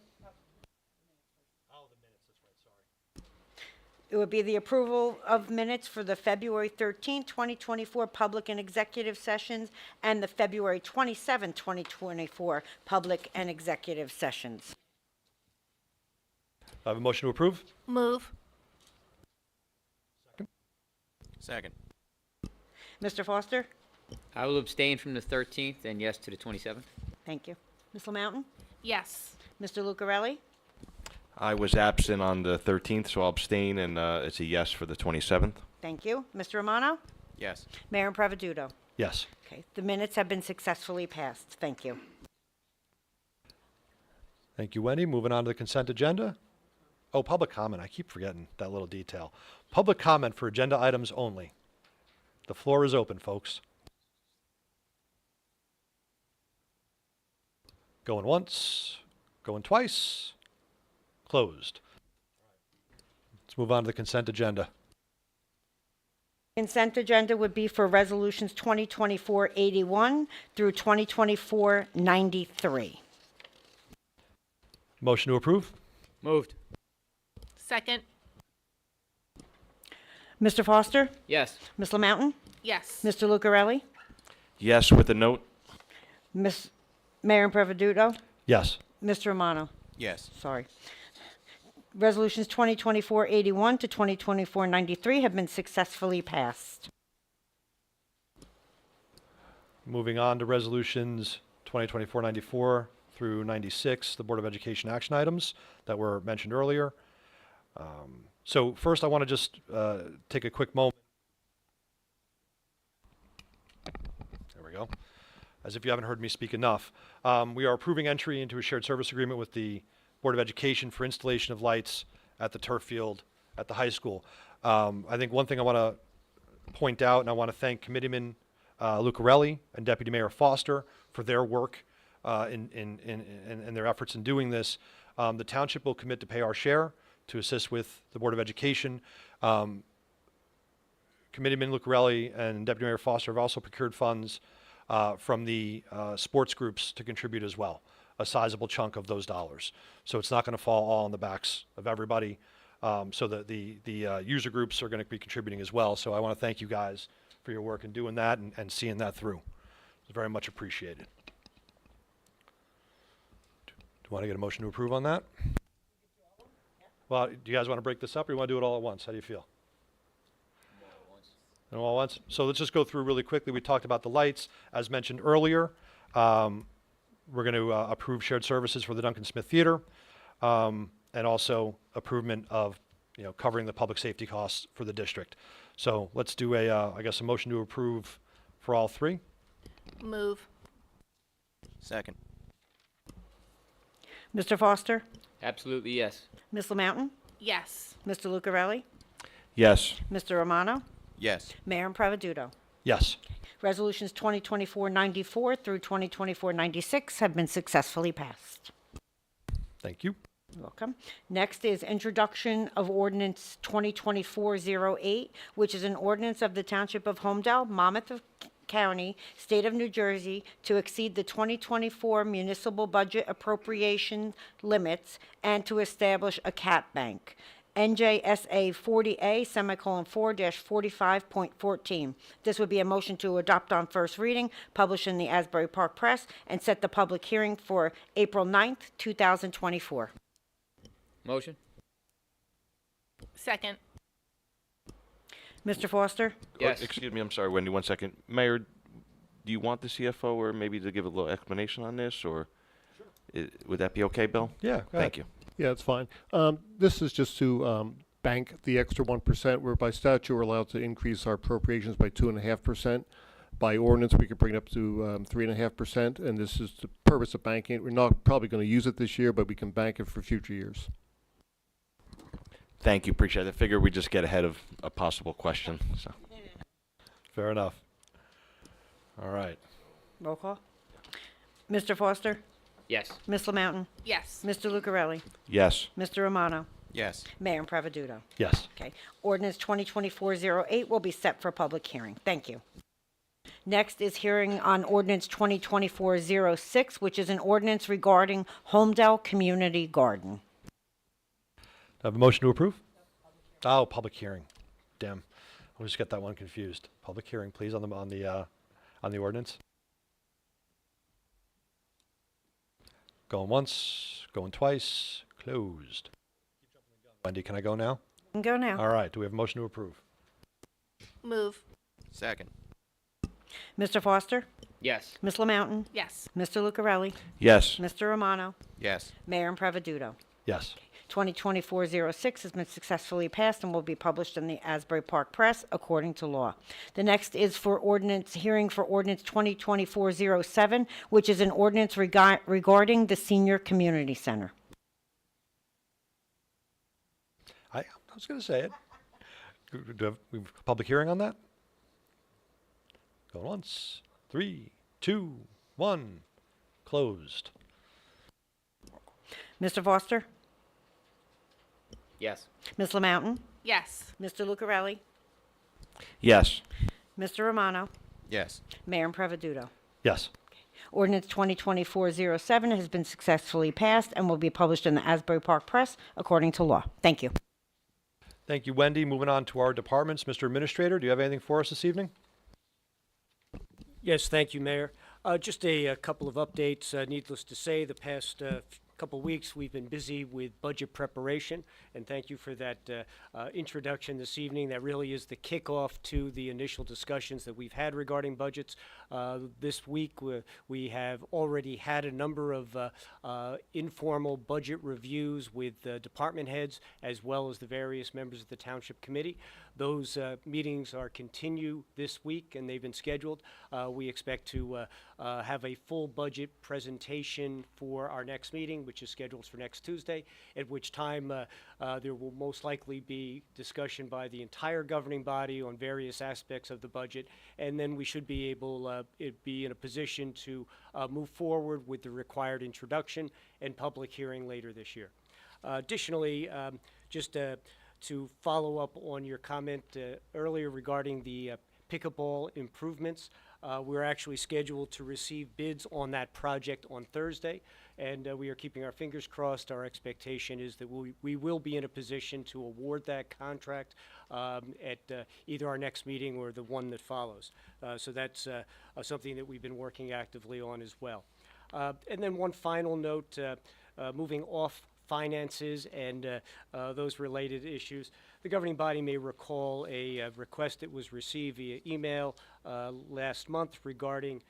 It would be the approval of minutes for the February 13, 2024 public and executive sessions and the February 27, 2024 public and executive sessions. I have a motion to approve. Move. Second. Mr. Foster? I will abstain from the 13th and yes to the 27th. Thank you. Ms. LaMountain? Yes. Mr. Lucarelli? I was absent on the 13th, so I'll abstain, and it's a yes for the 27th. Thank you. Mr. Romano? Yes. Mayor Pravaduto? Yes. Okay, the minutes have been successfully passed. Thank you. Thank you, Wendy. Moving on to the consent agenda. Oh, public comment. I keep forgetting that little detail. Public comment for agenda items only. The floor is open, folks. Going once, going twice, closed. Let's move on to the consent agenda. Consent agenda would be for resolutions 2024-81 through 2024-93. Motion to approve? Moved. Second. Mr. Foster? Yes. Ms. LaMountain? Yes. Mr. Lucarelli? Yes, with a note. Mayor Pravaduto? Yes. Mr. Romano? Yes. Sorry. Resolutions 2024-81 to 2024-93 have been successfully passed. Moving on to resolutions 2024-94 through 96, the Board of Education action items that were mentioned earlier. So first, I want to just take a quick moment. There we go. As if you haven't heard me speak enough. We are approving entry into a shared service agreement with the Board of Education for installation of lights at the turf field at the high school. I think one thing I want to point out, and I want to thank Committeeman Lucarelli and Deputy Mayor Foster for their work in their efforts in doing this. The township will commit to pay our share to assist with the Board of Education. Committeeman Lucarelli and Deputy Mayor Foster have also procured funds from the sports groups to contribute as well, a sizable chunk of those dollars. So it's not going to fall all on the backs of everybody. So the user groups are going to be contributing as well. So I want to thank you guys for your work in doing that and seeing that through. It's very much appreciated. Do you want to get a motion to approve on that? Well, do you guys want to break this up, or you want to do it all at once? How do you feel? And all at once? So let's just go through really quickly. We talked about the lights. As mentioned earlier, we're going to approve shared services for the Duncan Smith Theater, and also approvement of, covering the public safety costs for the district. So let's do I guess a motion to approve for all three. Move. Second. Mr. Foster? Absolutely yes. Ms. LaMountain? Yes. Mr. Lucarelli? Yes. Mr. Romano? Yes. Mayor Improvisato? Yes. Resolutions 2024-94 through 2024-96 have been successfully passed. Thank you. You're welcome. Next is introduction of ordinance 2024-08, which is an ordinance of the Township of Holmdel, Monmouth County, State of New Jersey, to exceed the 2024 municipal budget appropriation limits and to establish a cap bank. NJSA 40A, semicolon 4-45.14. This would be a motion to adopt on first reading, published in the Asbury Park Press, and set the public hearing for April 9th, 2024. Motion. Second. Mr. Foster? Yes. Excuse me, I'm sorry, Wendy, 1 second. Mayor, do you want the CFO or maybe to give a little explanation on this, or would that be okay, Bill? Yeah. Go Thank ahead. you. Yeah, it's fine. This is just to bank the extra 1%, where by statute we're allowed to increase our appropriations by 2.5%. By ordinance, we could bring it up to 3.5%, and this is the purpose of banking it. We're not probably going to use it this year, but we can bank it for future years. Thank you, appreciate it. I figure we just get ahead of a possible question, so. Fair enough. All right. Roll call. Mr. Foster? Yes. Ms. LaMountain? Yes. Mr. Lucarelli? Yes. Mr. Romano? Yes. Mayor Improvisato? Yes. Okay. Ordinance 2024-08 will be set for public hearing. Thank you. Next is hearing on ordinance 2024-06, which is an ordinance regarding Holmdel Community Garden. Have a motion to approve? Oh, public hearing. Damn. I just get that one confused. Public hearing, please, on the ordinance. Going once, going twice, closed. Wendy, can I go now? You can go now. All right. Do we have a motion to approve? Move. Second. Mr. Foster? Yes. Ms. LaMountain? Yes. Mr. Lucarelli? Yes. Mr. Romano? Yes. Mayor Improvisato? Yes. 2024-06 has been successfully passed and will be published in the Asbury Park Press according to law. The next is for hearing for ordinance 2024-07, which is an ordinance regarding the Senior Community Center. I was going to say it. Do we have a public hearing on that? Going once. 3, 2, 1. Closed. Mr. Foster? Yes. Ms. LaMountain? Yes. Mr. Lucarelli? Yes. Mr. Romano? Yes. Mayor Improvisato? Yes. Ordinance 2024-07 has been successfully passed and will be published in the Asbury Park Press according to law. Thank you. Thank you, Wendy. Moving on to our departments. Mr. Administrator, do you have anything for us this evening? Yes, thank you, Mayor. Just a couple of updates. Needless to say, the past couple weeks, we've been busy with budget preparation, and thank you for that introduction this evening. That really is the kickoff to the initial discussions that we've had regarding budgets. This week, we have already had a number of informal budget reviews with department heads as well as the various members of the Township Committee. Those meetings are continue this week, and they've been scheduled. We expect to have a full budget presentation for our next meeting, which is scheduled for next Tuesday, at which time there will most likely be discussion by the entire governing body on various aspects of the budget, and then we should be able be in a position to move forward with the required introduction and public hearing later this year. Additionally, just to follow up on your comment earlier regarding the pickleball improvements, we're actually scheduled to receive bids on that project on Thursday, and we are keeping our fingers crossed. Our expectation is that we will be in a position to award that contract at either our next meeting or the one that follows. So that's something that we've been working actively on as well. And then one final note, moving off finances and those related issues. The governing body may recall a request that was received via email last month regarding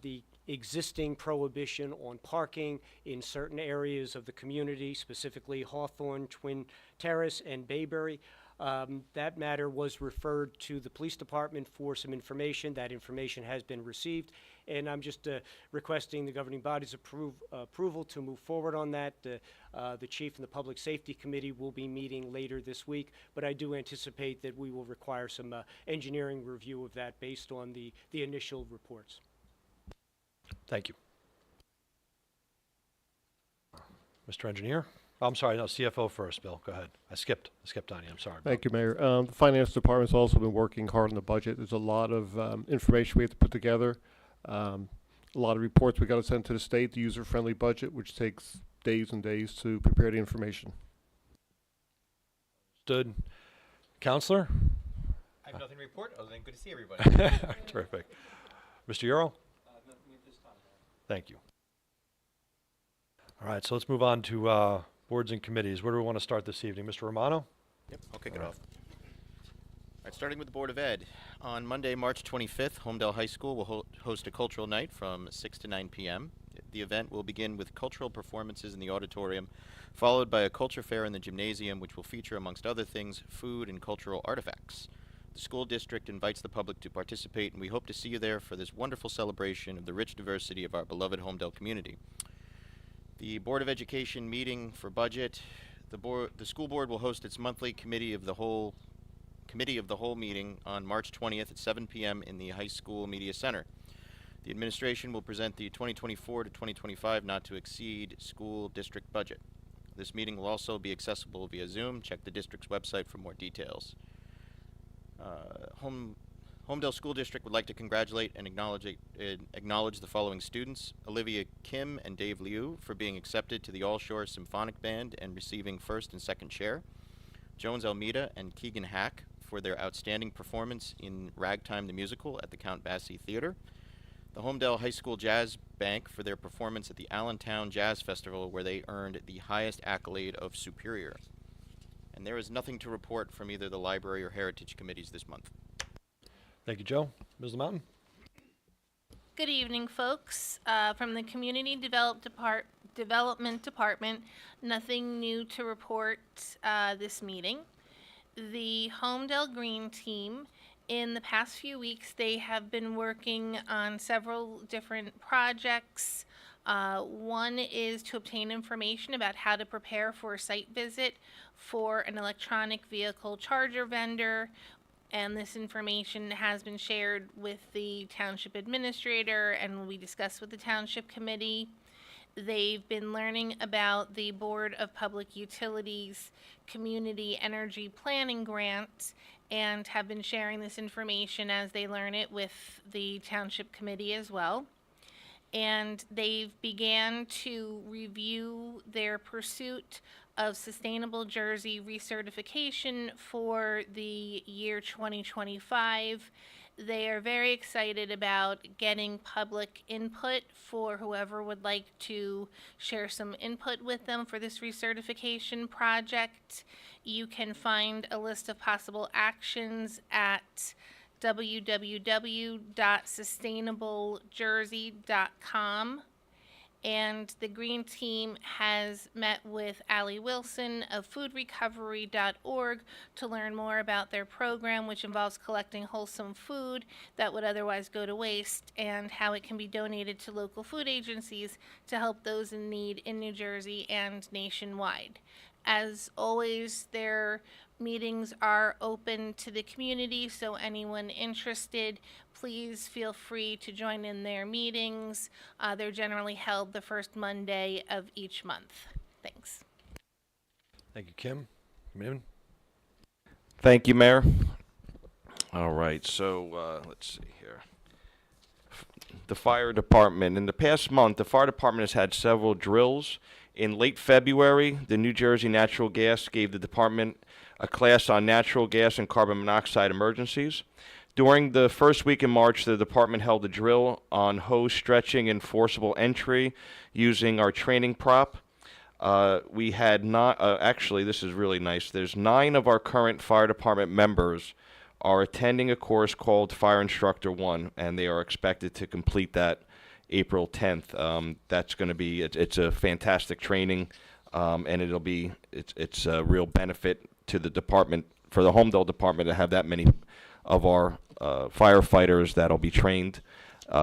the existing prohibition on parking in certain areas of the community, specifically Hawthorne, Twin Terrace, and Bayberry. That matter was referred to the police department for some information. That information has been received, and I'm just requesting the governing body's approval to move forward on that. The chief and the public safety committee will be meeting later this week, but I do anticipate that we will require some engineering review of that based on the initial reports. Thank you. Mr. Engineer? Oh, I'm sorry, no, CFO first, Bill. Go ahead. I skipped on you. I'm sorry. Thank you, Mayor. The Finance Department's also been working hard on the budget. There's a lot of information we have to put together. A lot of reports we got to send to the state, the user-friendly budget, which takes days and days to prepare the information. Stood. Counselor? I have nothing to report other than good to see everybody. Terrific. Mr. Euro? Thank you. All right, so let's move on to boards and committees. Where do we want to start this evening? Mr. Romano? Yep, I'll kick it off. All right, starting with the Board of Ed. On Monday, March 25th, Holmdel High School will host a cultural night from 6 to 9 p.m. The event will begin with cultural performances in the auditorium, followed by a culture fair in the gymnasium, which will feature, amongst other things, food and cultural artifacts. The school district invites the public to participate, and we hope to see you there for this wonderful celebration of the rich diversity of our beloved Holmdel community. The Board of Education meeting for budget. The school board will host its monthly committee of the whole meeting on March 20th at 7 p.m. in the high school media center. The administration will present the 2024 to 2025 not to exceed school district budget. This meeting will also be accessible via Zoom. Check the district's website for more details. Holmdel School District would like to congratulate and acknowledge the following students: Olivia Kim and Dave Liu for being accepted to the All Shore Symphonic Band and receiving first and second chair; Jones Almeida and Keegan Hack for their outstanding performance in Ragtime the Musical at the Count Basie Theater; the Holmdel High School Jazz Bank for their performance at the Allentown Jazz Festival, where they earned the highest accolade of Superior. And there is nothing to report from either the Library or Heritage Committees this month. Thank you, Joe. Ms. Mountain? Good evening, folks. From the Community Development Department, nothing new to report this meeting. The Holmdel Green team, in the past few weeks, they have been working on several different projects. One is to obtain information about how to prepare for a site visit for an electronic vehicle charger vendor, and this information has been shared with the township administrator and will be discussed with the township committee. They've been learning about the Board of Public Utilities Community Energy Planning Grant and have been sharing this information as they learn it with the township committee as well. And they've began to review their pursuit of Sustainable Jersey recertification for the year 2025. They are very excited about getting public input for whoever would like to share some input with them for this recertification project. You can find a list of possible actions at www.sustainablejersey.com. And the Green Team has met with Allie Wilson of foodrecovery.org to learn more about their program, which involves collecting wholesome food that would otherwise go to waste and how it can be donated to local food agencies to help those in need in New Jersey and nationwide. As always, their meetings are open to the community, so anyone interested, please feel free to join in their meetings. They're generally held the first Monday of each month. Thanks. Thank you, Kim. Committeeman? Thank you, Mayor. All right, so let's see here. The fire department. In the past month, the fire department has had several drills. In late February, the New Jersey Natural Gas gave the department a class on natural gas and carbon monoxide emergencies. During the first week in March, the department held a drill on hose stretching and forcible entry using our training prop. We had not, actually, this is really nice. There's 9 of our current fire department members are attending a course called Fire Instructor 1, and they are expected to complete that April 10th. That's going to be, it's a fantastic training, and it's a real benefit to the department, for the Holmdel department, to have that many of our firefighters that'll be trained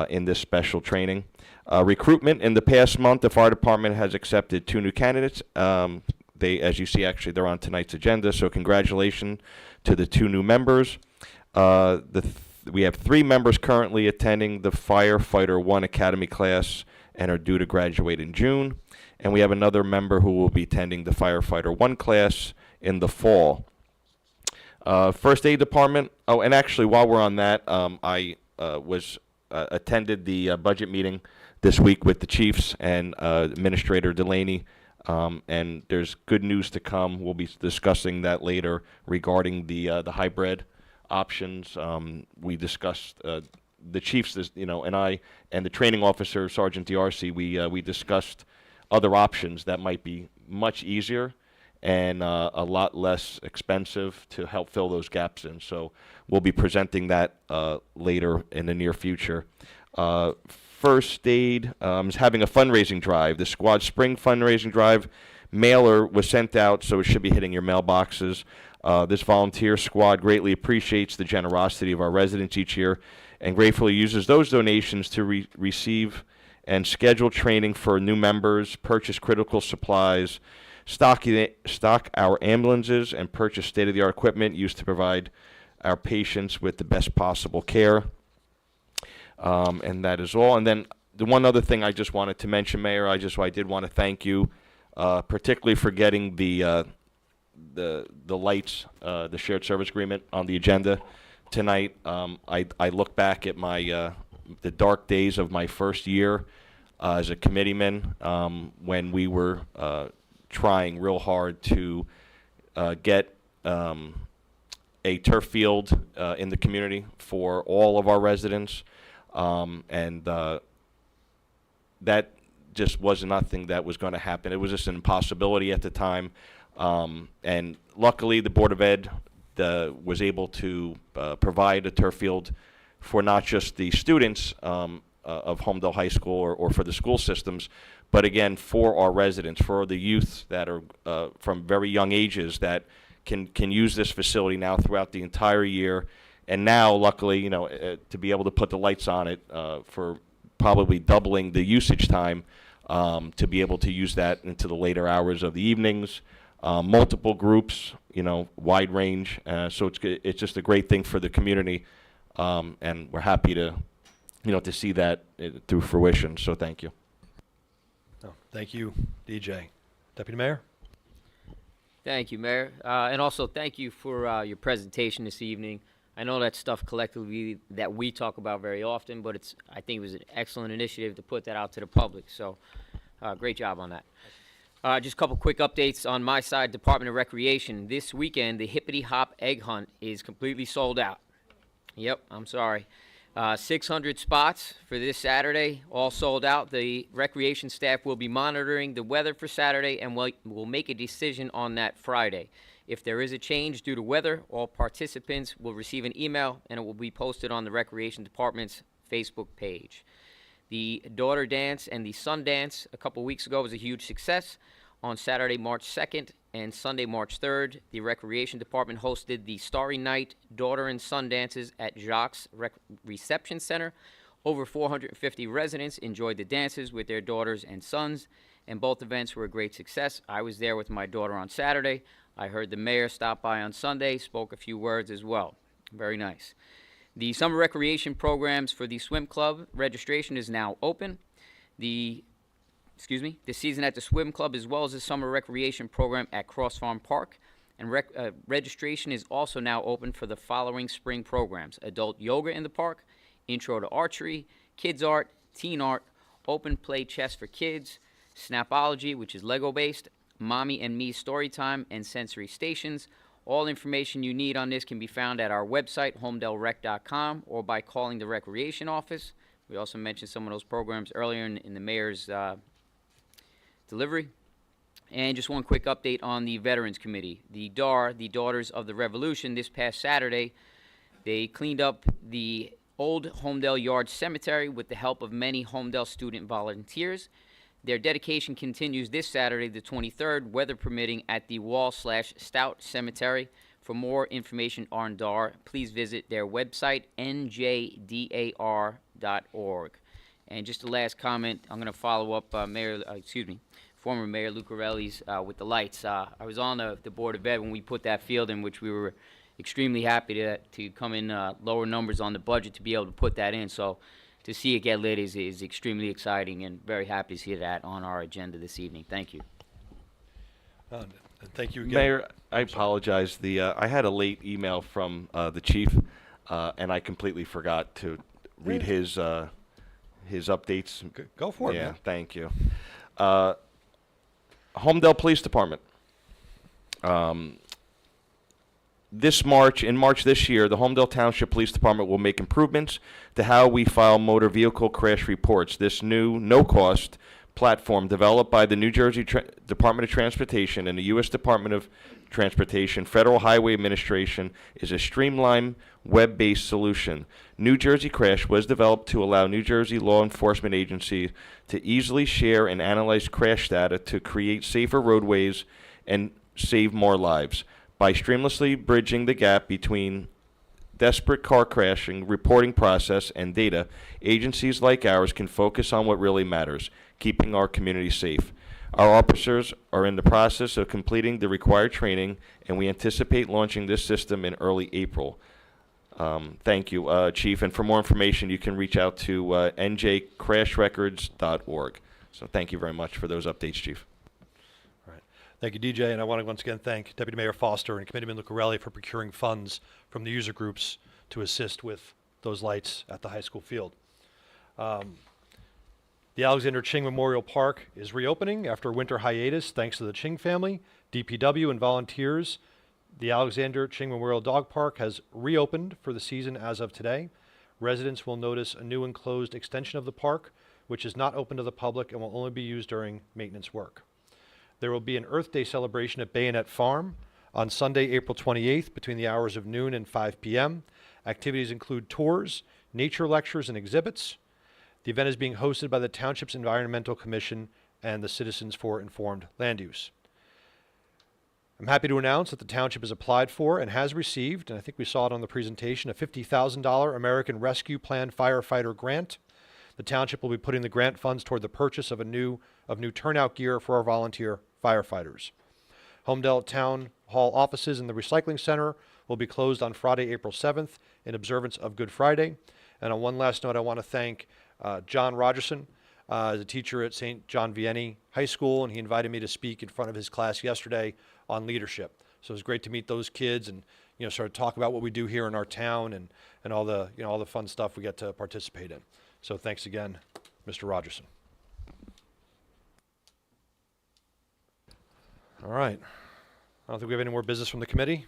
in this special training. Recruitment. In the past month, the fire department has accepted 2 new candidates. As you see, actually, they're on tonight's agenda, so congratulations to the 2 new members. We have 3 members currently attending the Firefighter 1 Academy class and are due to graduate in June. And we have another member who will be attending the Firefighter 1 class in the fall. First aid department. Oh, and actually, while we're on that, I attended the budget meeting this week with the chiefs and Administrator Delaney, and there's good news to come. We'll be discussing that later regarding the hybrid options. We discussed the chiefs, and I and the training officer, Sergeant D'Arcy. We discussed other options that might be much easier and a lot less expensive to help fill those gaps in. So we'll be presenting that later in the near future. First aid is having a fundraising drive. The Squad Spring fundraising drive mailer was sent out, so it should be hitting your mailboxes. This volunteer squad greatly appreciates the generosity of our residents each year and gratefully uses those donations to receive and schedule training for new members, purchase critical supplies, stock our ambulances, and purchase state-of-the-art equipment used to provide our patients with the best possible care. And that is all. And then the one other thing I just wanted to mention, Mayor, I did want to thank you, particularly for getting the lights, the shared service agreement on the agenda tonight. I look back at the dark days of my first year as a committeeman, when we were trying real hard to get a turf field in the community for all of our residents, and that just was nothing that was going to happen. It was just an impossibility at the time, and luckily the Board of Ed was able to provide a turf field for not just the students of Holmdel High School or for the school systems, but again for our residents, for the youth that are from very young ages that can use this facility now throughout the entire year. And now, luckily, to be able to put the lights on it for probably doubling the usage time, to be able to use that into the later hours of the evenings, multiple groups, wide range. So it's just a great thing for the community, and we're happy to see that through fruition. So thank you. Oh, thank you, DJ. Deputy Mayor? Thank you, Mayor. And also thank you for your presentation this evening. I know that stuff collectively that we talk about very often, but I think it was an excellent initiative to put that out to the public. So great job on that. Just a couple quick updates on my side. Department of Recreation. This weekend, the Hippity Hop Egg Hunt is completely sold out. Yep, I'm sorry. 600 spots for this Saturday, all sold out. The recreation staff will be monitoring the weather for Saturday and will make a decision on that Friday. If there is a change due to weather, all participants will receive an email and it will be posted on the Recreation Department's Facebook page. The daughter dance and the son dance a couple weeks ago was a huge success. On Saturday, March 2nd and Sunday, March 3rd, the Recreation Department hosted the Starry Night daughter and son dances at Jacques Reception Center. Over 450 residents enjoyed the dances with their daughters and sons, and both events were a great success. I was there with my daughter on Saturday. I heard the mayor stop by on Sunday, spoke a few words as well. Very nice. The summer recreation programs for the swim club registration is now open. The season at the swim club as well as the summer recreation program at Cross Farm Park. And registration is also now open for the following spring programs: adult yoga in the park, intro to archery, kids art, teen art, open play chess for kids, Snapology, which is Lego based, Mommy and Me story time, and sensory stations. All information you need on this can be found at our website, holmdelrec.com, or by calling the recreation office. We also mentioned some of those programs earlier in the mayor's delivery. And just one quick update on the Veterans Committee. The DAR, the Daughters of the Revolution, this past Saturday, they cleaned up the old Holmdel Yard Cemetery with the help of many Holmdel student volunteers. Their dedication continues this Saturday, the 23rd, weather permitting, at the Wall/Stout Cemetery. For more information on DAR, please visit their website, njdar.org. And just a last comment, I'm going to follow up former Mayor Lucarelli's with the lights. I was on the Board of Ed when we put that field in, which we were extremely happy to come in lower numbers on the budget to be able to put that in. So to see it get lit is extremely exciting, and very happy to see that on our agenda this evening. Thank you. And thank you again. Mayor, I apologize. I had a late email from the chief, and I completely forgot to read his updates. Go for it, Yeah, man. thank you. Holmdel Police Department. In March this year, the Holmdel Township Police Department will make improvements to how we file motor vehicle crash reports. This new, no-cost platform developed by the New Jersey Department of Transportation and the U.S. Department of Transportation Federal Highway Administration is a streamlined, web-based solution. New Jersey Crash was developed to allow New Jersey law enforcement agencies to easily share and analyze crash data to create safer roadways and save more lives. By seamlessly bridging the gap between desperate car crashing reporting process and data, agencies like ours can focus on what really matters, keeping our community safe. Our officers are in the process of completing the required training, and we anticipate launching this system in early April. Thank you, Chief. And for more information, you can reach out to njcrashrecords.org. So thank you very much for those updates, Chief. All right. Thank you, DJ. And I want to once again thank Deputy Mayor Foster and Committeeman Lucarelli for procuring funds from the user groups to assist with those lights at the high school field. The Alexander Ching Memorial Park is reopening after a winter hiatus thanks to the Ching family, DPW, and volunteers. The Alexander Ching Memorial Dog Park has reopened for the season as of today. Residents will notice a new enclosed extension of the park, which is not open to the public and will only be used during maintenance work. There will be an Earth Day celebration at Bayonet Farm on Sunday, April 28th, between the hours of noon and 5 p.m. Activities include tours, nature lectures, and exhibits. The event is being hosted by the Township's Environmental Commission and the Citizens for Informed Land Use. I'm happy to announce that the Township has applied for and has received, and I think we saw it on the presentation, a $50,000 American Rescue Plan firefighter grant. The Township will be putting the grant funds toward the purchase of new turnout gear for our volunteer firefighters. Holmdel Town Hall offices and the Recycling Center will be closed on Friday, April 7th in observance of Good Friday. And on one last note, I want to thank John Rogerson, is a teacher at St. John Vianney High School, and he invited me to speak in front of his class yesterday on leadership. So it was great to meet those kids and sort of talk about what we do here in our town and all the all the fun stuff we get to participate in. So thanks again, Mr. Rogerson. All right. I don't think we have any more business from the committee,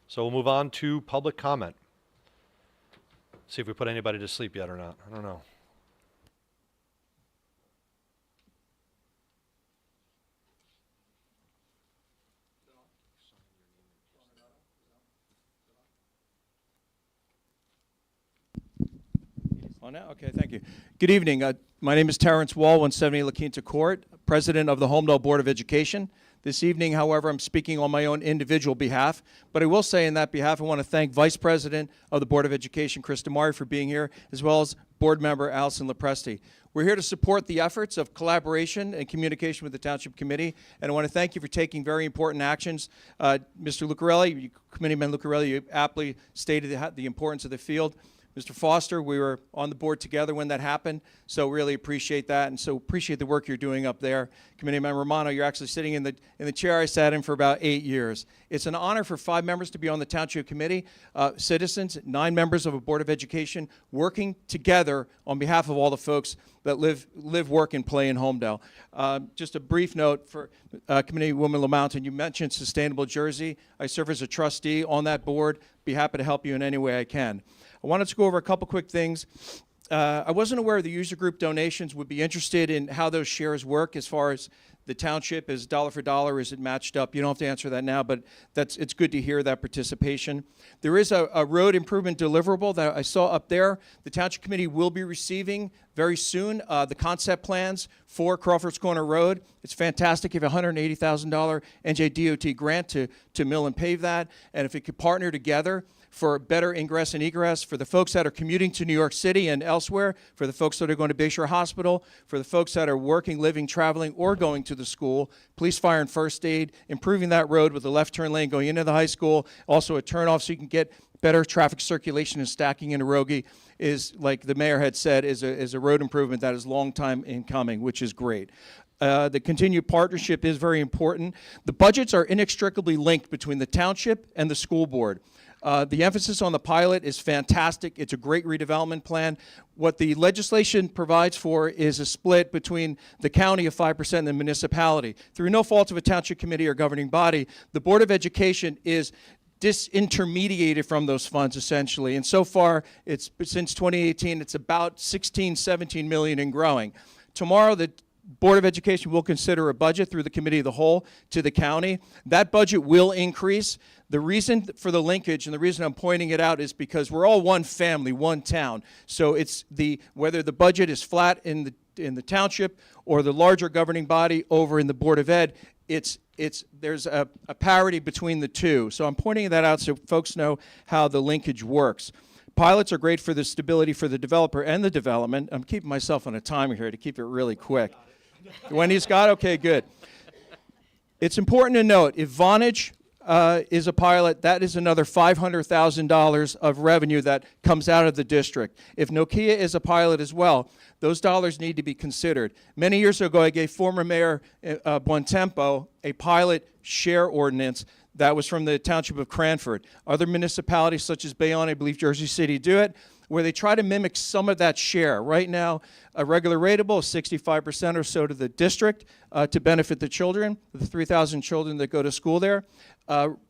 so we'll move on to public comment. See if we put anybody to sleep yet or not. I don't know. On now? Okay, thank you. Good evening. My name is Terrence Wall, 170 La Quinta Court, President of the Holmdel Board of Education. This evening, however, I'm speaking on my own individual behalf, but I will say in that behalf, I want to thank Vice President of the Board of Education, Chris Damari, for being here, as well as Board Member Allison Lepresti. We're here to support the efforts of collaboration and communication with the Township Committee, and I want to thank you for taking very important actions. Mr. Lucarelli, Committeeman Lucarelli, you aptly stated the importance of the field. Mr. Foster, we were on the board together when that happened, so really appreciate that, and so appreciate the work you're doing up there. Committeeman Romano, you're actually sitting in the chair I sat in for about 8 years. It's an honor for 5 members to be on the Township Committee, citizens, 9 members of a Board of Education, working together on behalf of all the folks that live, work, and play in Holmdel. Just a brief note for Committeewoman LaMountain, you mentioned Sustainable Jersey. I serve as a trustee on that board. Be happy to help you in any way I can. I wanted to go over a couple quick things. I wasn't aware the user group donations would be interested in how those shares work as far as the township is dollar for dollar. Is it matched up? You don't have to answer that now, but it's good to hear that participation. There is a road improvement deliverable that I saw up there. The Township Committee will be receiving very soon the concept plans for Crawford's Corner Road. It's fantastic. You have a $180,000 NJDOT grant to mill and pave that, and if it could partner together for better ingress and egress for the folks that are commuting to New York City and elsewhere, for the folks that are going to Bayshore Hospital, for the folks that are working, living, traveling, or going to the school, police, fire, and first aid, improving that road with a left turn lane going into the high school, also a turnoff so you can get better traffic circulation and stacking into Rogie is, like the mayor had said, is a road improvement that is long time in coming, which is great. The continued partnership is very important. The budgets are inextricably linked between the township and the school board. The emphasis on the pilot is fantastic. It's a great redevelopment plan. What the legislation provides for is a split between the county of 5% and the municipality. Through no fault of a township committee or governing body, the Board of Education is disintermediated from those funds essentially. And so far, it's since 2018, it's about 16, 17 million and growing. Tomorrow, the Board of Education will consider a budget through the Committee of the Whole to the county. That budget will increase. The reason for the linkage and the reason I'm pointing it out is because we're all one family, one town. So it's whether the budget is flat in the township or the larger governing body over in the Board of Ed, there's a parity between the two. So I'm pointing that out so folks know how the linkage works. Pilots are great for the stability for the developer and the development. I'm keeping myself on a timer here to keep it really quick. Wendy's got? Okay, good. It's important to note, if Vonage is a pilot, that is another $500,000 of revenue that comes out of the district. If Nokia is a pilot as well, those dollars need to be considered. Many years ago, I gave former Mayor Buontempo a pilot share ordinance that was from the township of Cranford. Other municipalities such as Bayonne, I believe Jersey City do it, where they try to mimic some of that share. Right now, a regular rateable is 65% or so to the district to benefit the children, the 3,000 children that go to school there.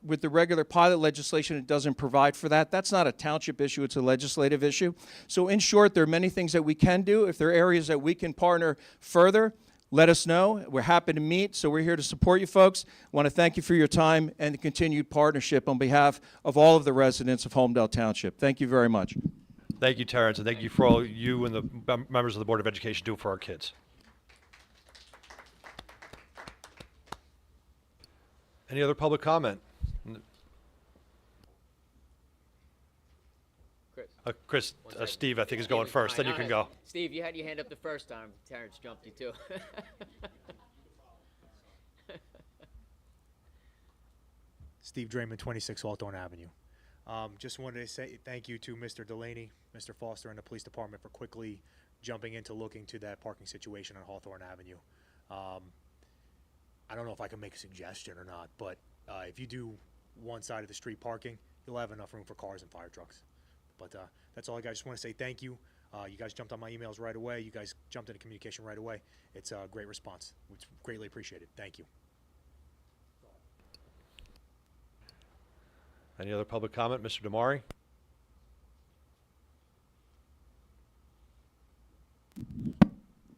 With the regular pilot legislation, it doesn't provide for that. That's not a township issue, it's a legislative issue. So in short, there are many things that we can do. If there are areas that we can partner further, let us know. We're happy to meet, so we're here to support you folks. I want to thank you for your time and the continued partnership on behalf of all of the residents of Holmdel Township. Thank you very much. Thank you, Terrence, and thank you for all you and the members of the Board of Education do for our kids. Any other public comment? Chris, Steve, I think is going first. Then you can go. Steve, you had your hand up the first time. Terrence jumped you too. Steve Draymond, 26 Hawthorne Avenue. Just wanted to say thank you to Mr. Delaney, Mr. Foster, and the police department for quickly jumping into looking to that parking situation on Hawthorne Avenue. I don't know if I can make a suggestion or not, but if you do one side of the street parking, you'll have enough room for cars and fire trucks. But that's all I got. I just want to say thank you. You guys jumped on my emails right away. You guys jumped into communication right away. It's a great response. It's greatly appreciated. Thank you. Any other public comment? Mr. Damari?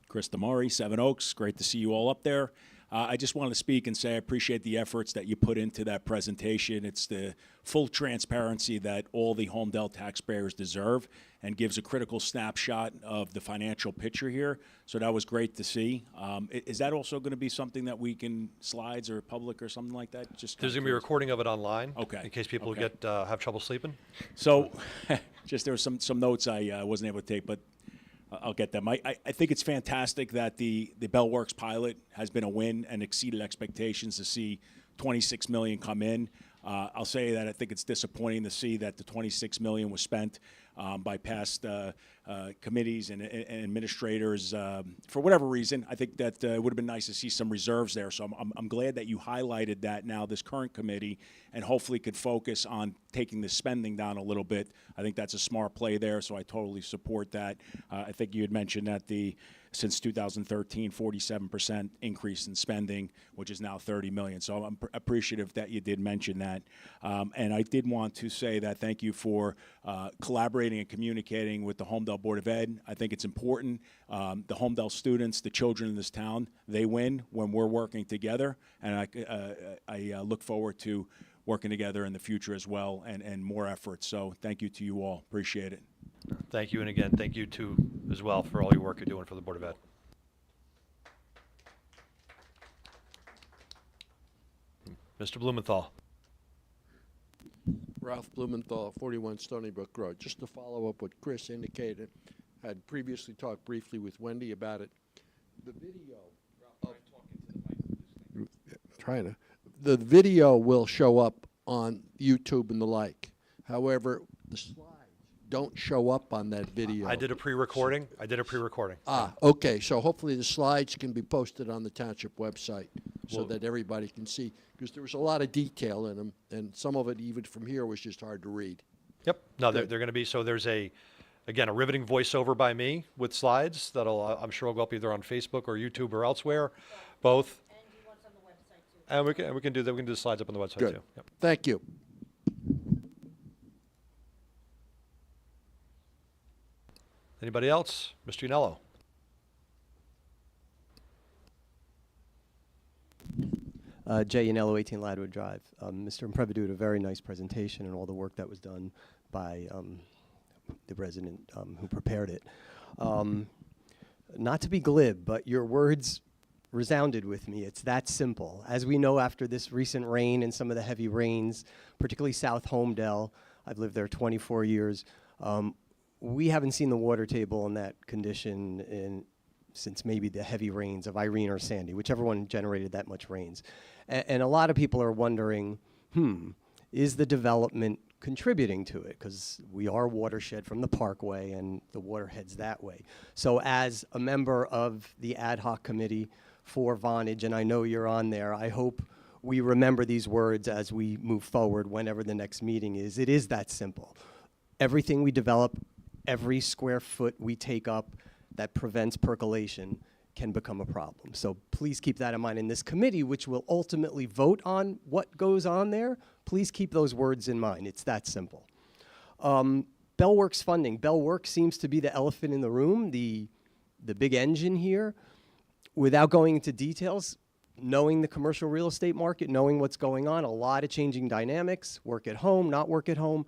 Chris Damari, Seven Oaks. Great to see you all up there. I just wanted to speak and say I appreciate the efforts that you put into that presentation. It's the full transparency that all the Holmdel taxpayers deserve and gives a critical snapshot of the financial picture here. So that was great to see. Is that also going to be something that we can, slides or public or something like that? Just There's going to be a recording of it online. Okay. In case people Okay. get have trouble sleeping. So, just there were some notes I wasn't able to take, but I'll get them. I think it's fantastic that the Bell Works pilot has been a win and exceeded expectations to see 26 million come in. I'll say that I think it's disappointing to see that the 26 million was spent by past committees and administrators for whatever reason. I think that it would have been nice to see some reserves there. So I'm glad that you highlighted that now, this current committee, and hopefully could focus on taking the spending down a little bit. I think that's a smart play there, so I totally support that. I think you had mentioned that since 2013, 47% increase in spending, which is now 30 million. So I'm appreciative that you did mention that. And I did want to say that thank you for collaborating and communicating with the Holmdel Board of Ed. I think it's important. The Holmdel students, the children in this town, they win when we're working together. And I look forward to working together in the future as well and more efforts. So thank you to you all. Appreciate it. Thank you, and again, thank you too as well for all your work you're doing for the Board of Ed. Mr. Blumenthal. Ralph Blumenthal, 41 Stony Brook Road. Just to follow up what Chris indicated, I had previously talked briefly with Wendy about it. The video. The video will show up on YouTube and the like. However, the slides don't show up on that video. I did a pre-recording. Okay. So hopefully the slides can be posted on the township website so that everybody can see, because there was a lot of detail in them, and some of it, even from here, was just hard to read. Yep. No, they're going to be, so there's a riveting voiceover by me with slides that'll, I'm sure will go up either on Facebook or YouTube or elsewhere, both. And you want on the website too. And we can do that. We can do the slides up on the website Good. too. Yep. Thank you. Anybody else? Mr. Unello. Jay Yanello, 18 Ladwood Drive. Mr. Imprevidu did a very nice presentation and all the work that was done by the resident who prepared it. Not to be glib, but your words resounded with me. It's that simple. As we know, after this recent rain and some of the heavy rains, particularly South Holmdel, I've lived there 24 years, we haven't seen the water table in that condition since maybe the heavy rains of Irene or Sandy, whichever one generated that much rains. And a lot of people are wondering, is the development contributing to it? Because we are a watershed from the parkway and the water heads that way. So as a member of the ad hoc committee for Vonage, and I know you're on there, I hope we remember these words as we move forward whenever the next meeting is. It is that simple. Everything we develop, every square foot we take up that prevents percolation can become a problem. So please keep that in mind in this committee, which will ultimately vote on what goes on there. Please keep those words in mind. It's that simple. Bellworks funding. Bellworks seems to be the elephant in the room, the big engine here. Without going into details, knowing the commercial real estate market, knowing what's going on, a lot of changing dynamics, work at home, not work at home.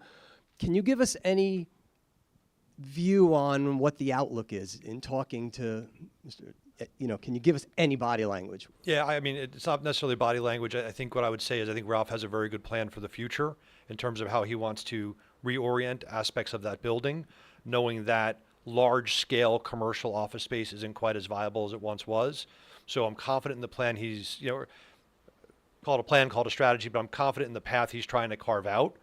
Can you give us any view on what the outlook is in talking to Mr. Can you give us any body language? Yeah, I mean, it's not necessarily body language. I think what I would say is I think Ralph has a very good plan for the future in terms of how he wants to reorient aspects of that building, knowing that large-scale commercial office space isn't quite as viable as it once was. So I'm confident in the plan he's, call it a plan, call it a strategy, but I'm confident in the path he's trying to carve out.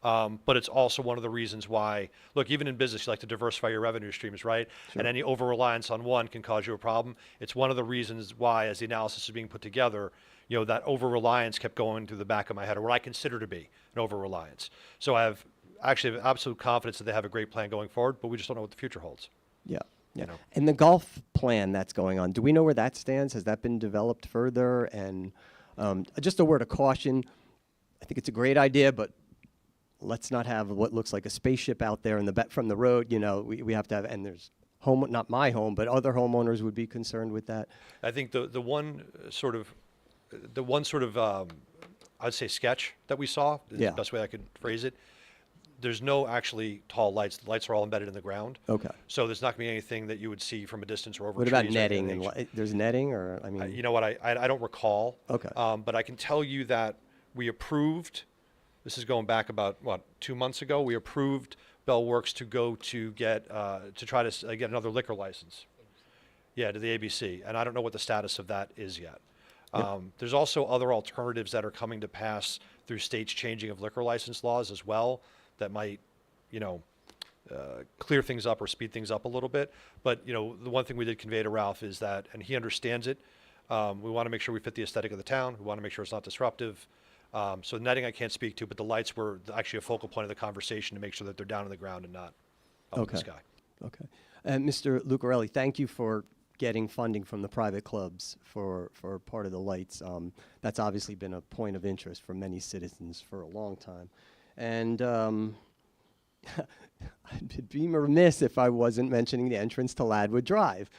But it's also one of the reasons why, look, even in business, you like to diversify your revenue streams, right? Sure. And any over-reliance on one can cause you a problem. It's one of the reasons why, as the analysis is being put together, that over-reliance kept going through the back of my head, or what I consider to be an over-reliance. So I have absolute confidence that they have a great plan going forward, but we just don't know what the future holds. Yeah. Yeah. And the golf plan that's going on, do we know where that stands? Has that been developed further? And just a word of caution, I think it's a great idea, but let's not have what looks like a spaceship out there in the from the road. We have to have, and there's not my home, but other homeowners would be concerned with that. I think the one sort of, I'd say sketch that we saw, is Yeah. the best way I could phrase it. There's no actually tall lights. The lights are all embedded in the ground. Okay. So there's not going to be anything that you would see from a distance or over What trees. about or anything netting? of that nature. There's netting, or I mean, You know what, I don't recall. Okay. But I can tell you that we approved, this is going back about, 2 months ago, we approved Bell Works to go to get, to try to get another liquor license. Yeah, to the ABC, and I don't know what the status of that is yet. There's also other alternatives that are coming to pass through states changing of liquor license laws as well that might, clear things up or speed things up a little bit. But, the one thing we did convey to Ralph is that, and he understands it, we want to make sure we fit the aesthetic of the town. We want to make sure it's not disruptive. So netting I can't speak to, but the lights were actually a focal point of the conversation to make sure that they're down on the ground and not up in the sky. Okay. And Mr. Lucarelli, thank you for getting funding from the private clubs for part of the lights. That's obviously been a point of interest for many citizens for a long time. And I'd be remiss if I wasn't mentioning the entrance to Ladwood Drive.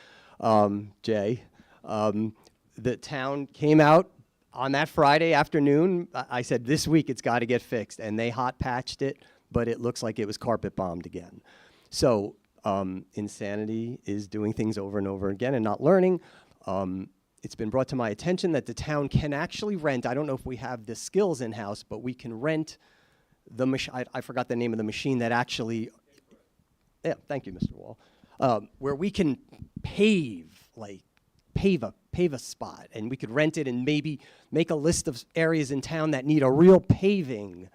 Jay, the town came out on that Friday afternoon. I said, this week it's got to get fixed. And they hot patched it, but it looks like it was carpet bombed again. So insanity is doing things over and over again and not learning. It's been brought to my attention that the town can actually rent, I don't know if we have the skills in-house, but we can rent the machine, I forgot the name of the machine that actually, yeah, thank you, Mr. Wall, where we can pave a spot, and we could rent it and maybe make a list of areas in town that need a real paving,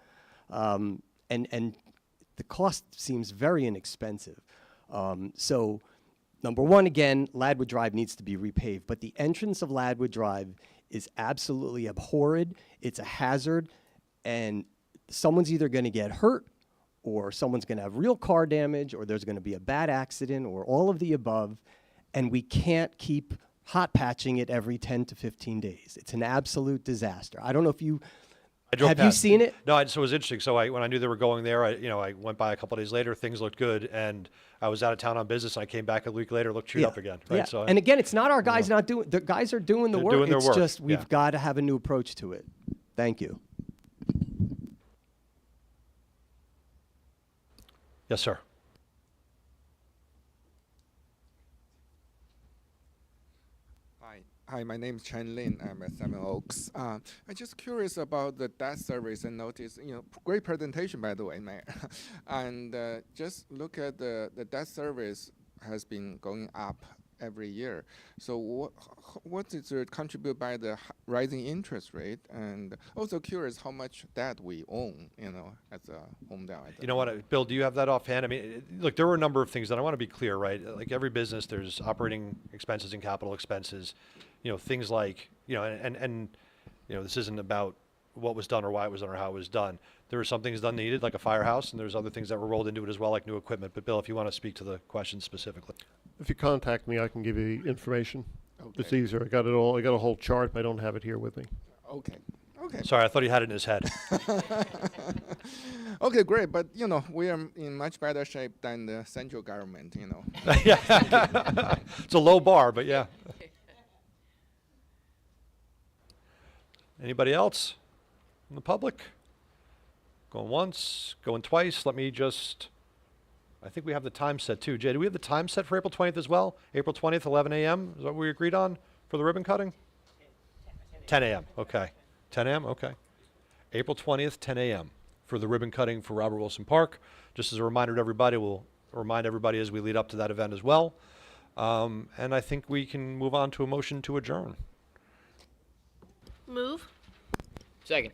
and the cost seems very inexpensive. So, number one, again, Ladwood Drive needs to be repaved, but the entrance of Ladwood Drive is absolutely abhorred. It's a hazard, and someone's either going to get hurt, or someone's going to have real car damage, or there's going to be a bad accident, or all of the above, and we can't keep hot patching it every 10 to 15 days. It's an absolute disaster. I don't know if you... Have you seen it? No, so it was interesting. So when I knew they were going there, I went by a couple days later. Things looked good, and I was out of town on business. And I came back a week later, looked chewed up again. Right. Yeah. So and again, it's not our guys not doing. The guys are doing the They're work. doing their it's work. just we've Yeah. got to have a new approach to it. Thank you. Yes, sir. Hi, my name is Chen Lin. I'm at Seven Oaks. I'm just curious about the debt service and notice, great presentation, by the way, Mayor. And just look at the debt service has been going up every year. So what is it contribute by the rising interest rate? And also curious how much debt we own, as a Holmdel. You know what, Bill, do you have that offhand? I mean, look, there were a number of things that I want to be clear, right? Like every business, there's operating expenses and capital expenses. Things like, and this isn't about what was done or why it was done or how it was done. There were some things done needed, like a firehouse, and there's other things that were rolled into it as well, like new equipment. But Bill, if you want to speak to the question specifically. If you contact me, I can give you the information. It's Okay. easier. I got it all. I got a whole chart, but I don't have it here with me. Okay. Okay. Sorry, I thought he had it in his head. Okay, great. But we are in much better shape than the central government. Yeah. It's a low bar, but yeah. Anybody else in the public? Going once, going twice. Let me just, I think we have the time set too. Jay, do we have the time set for April 20th as well? April 20th, 11 a.m. Is that what we agreed on for the ribbon cutting? 10 a.m. Okay. 10 a.m. Okay. April 20th, 10 a.m. for the ribbon cutting for Robert Wilson Park. Just as a reminder to everybody, we'll remind everybody as we lead up to that event as well. And I think we can move on to a motion to adjourn. Move. Second.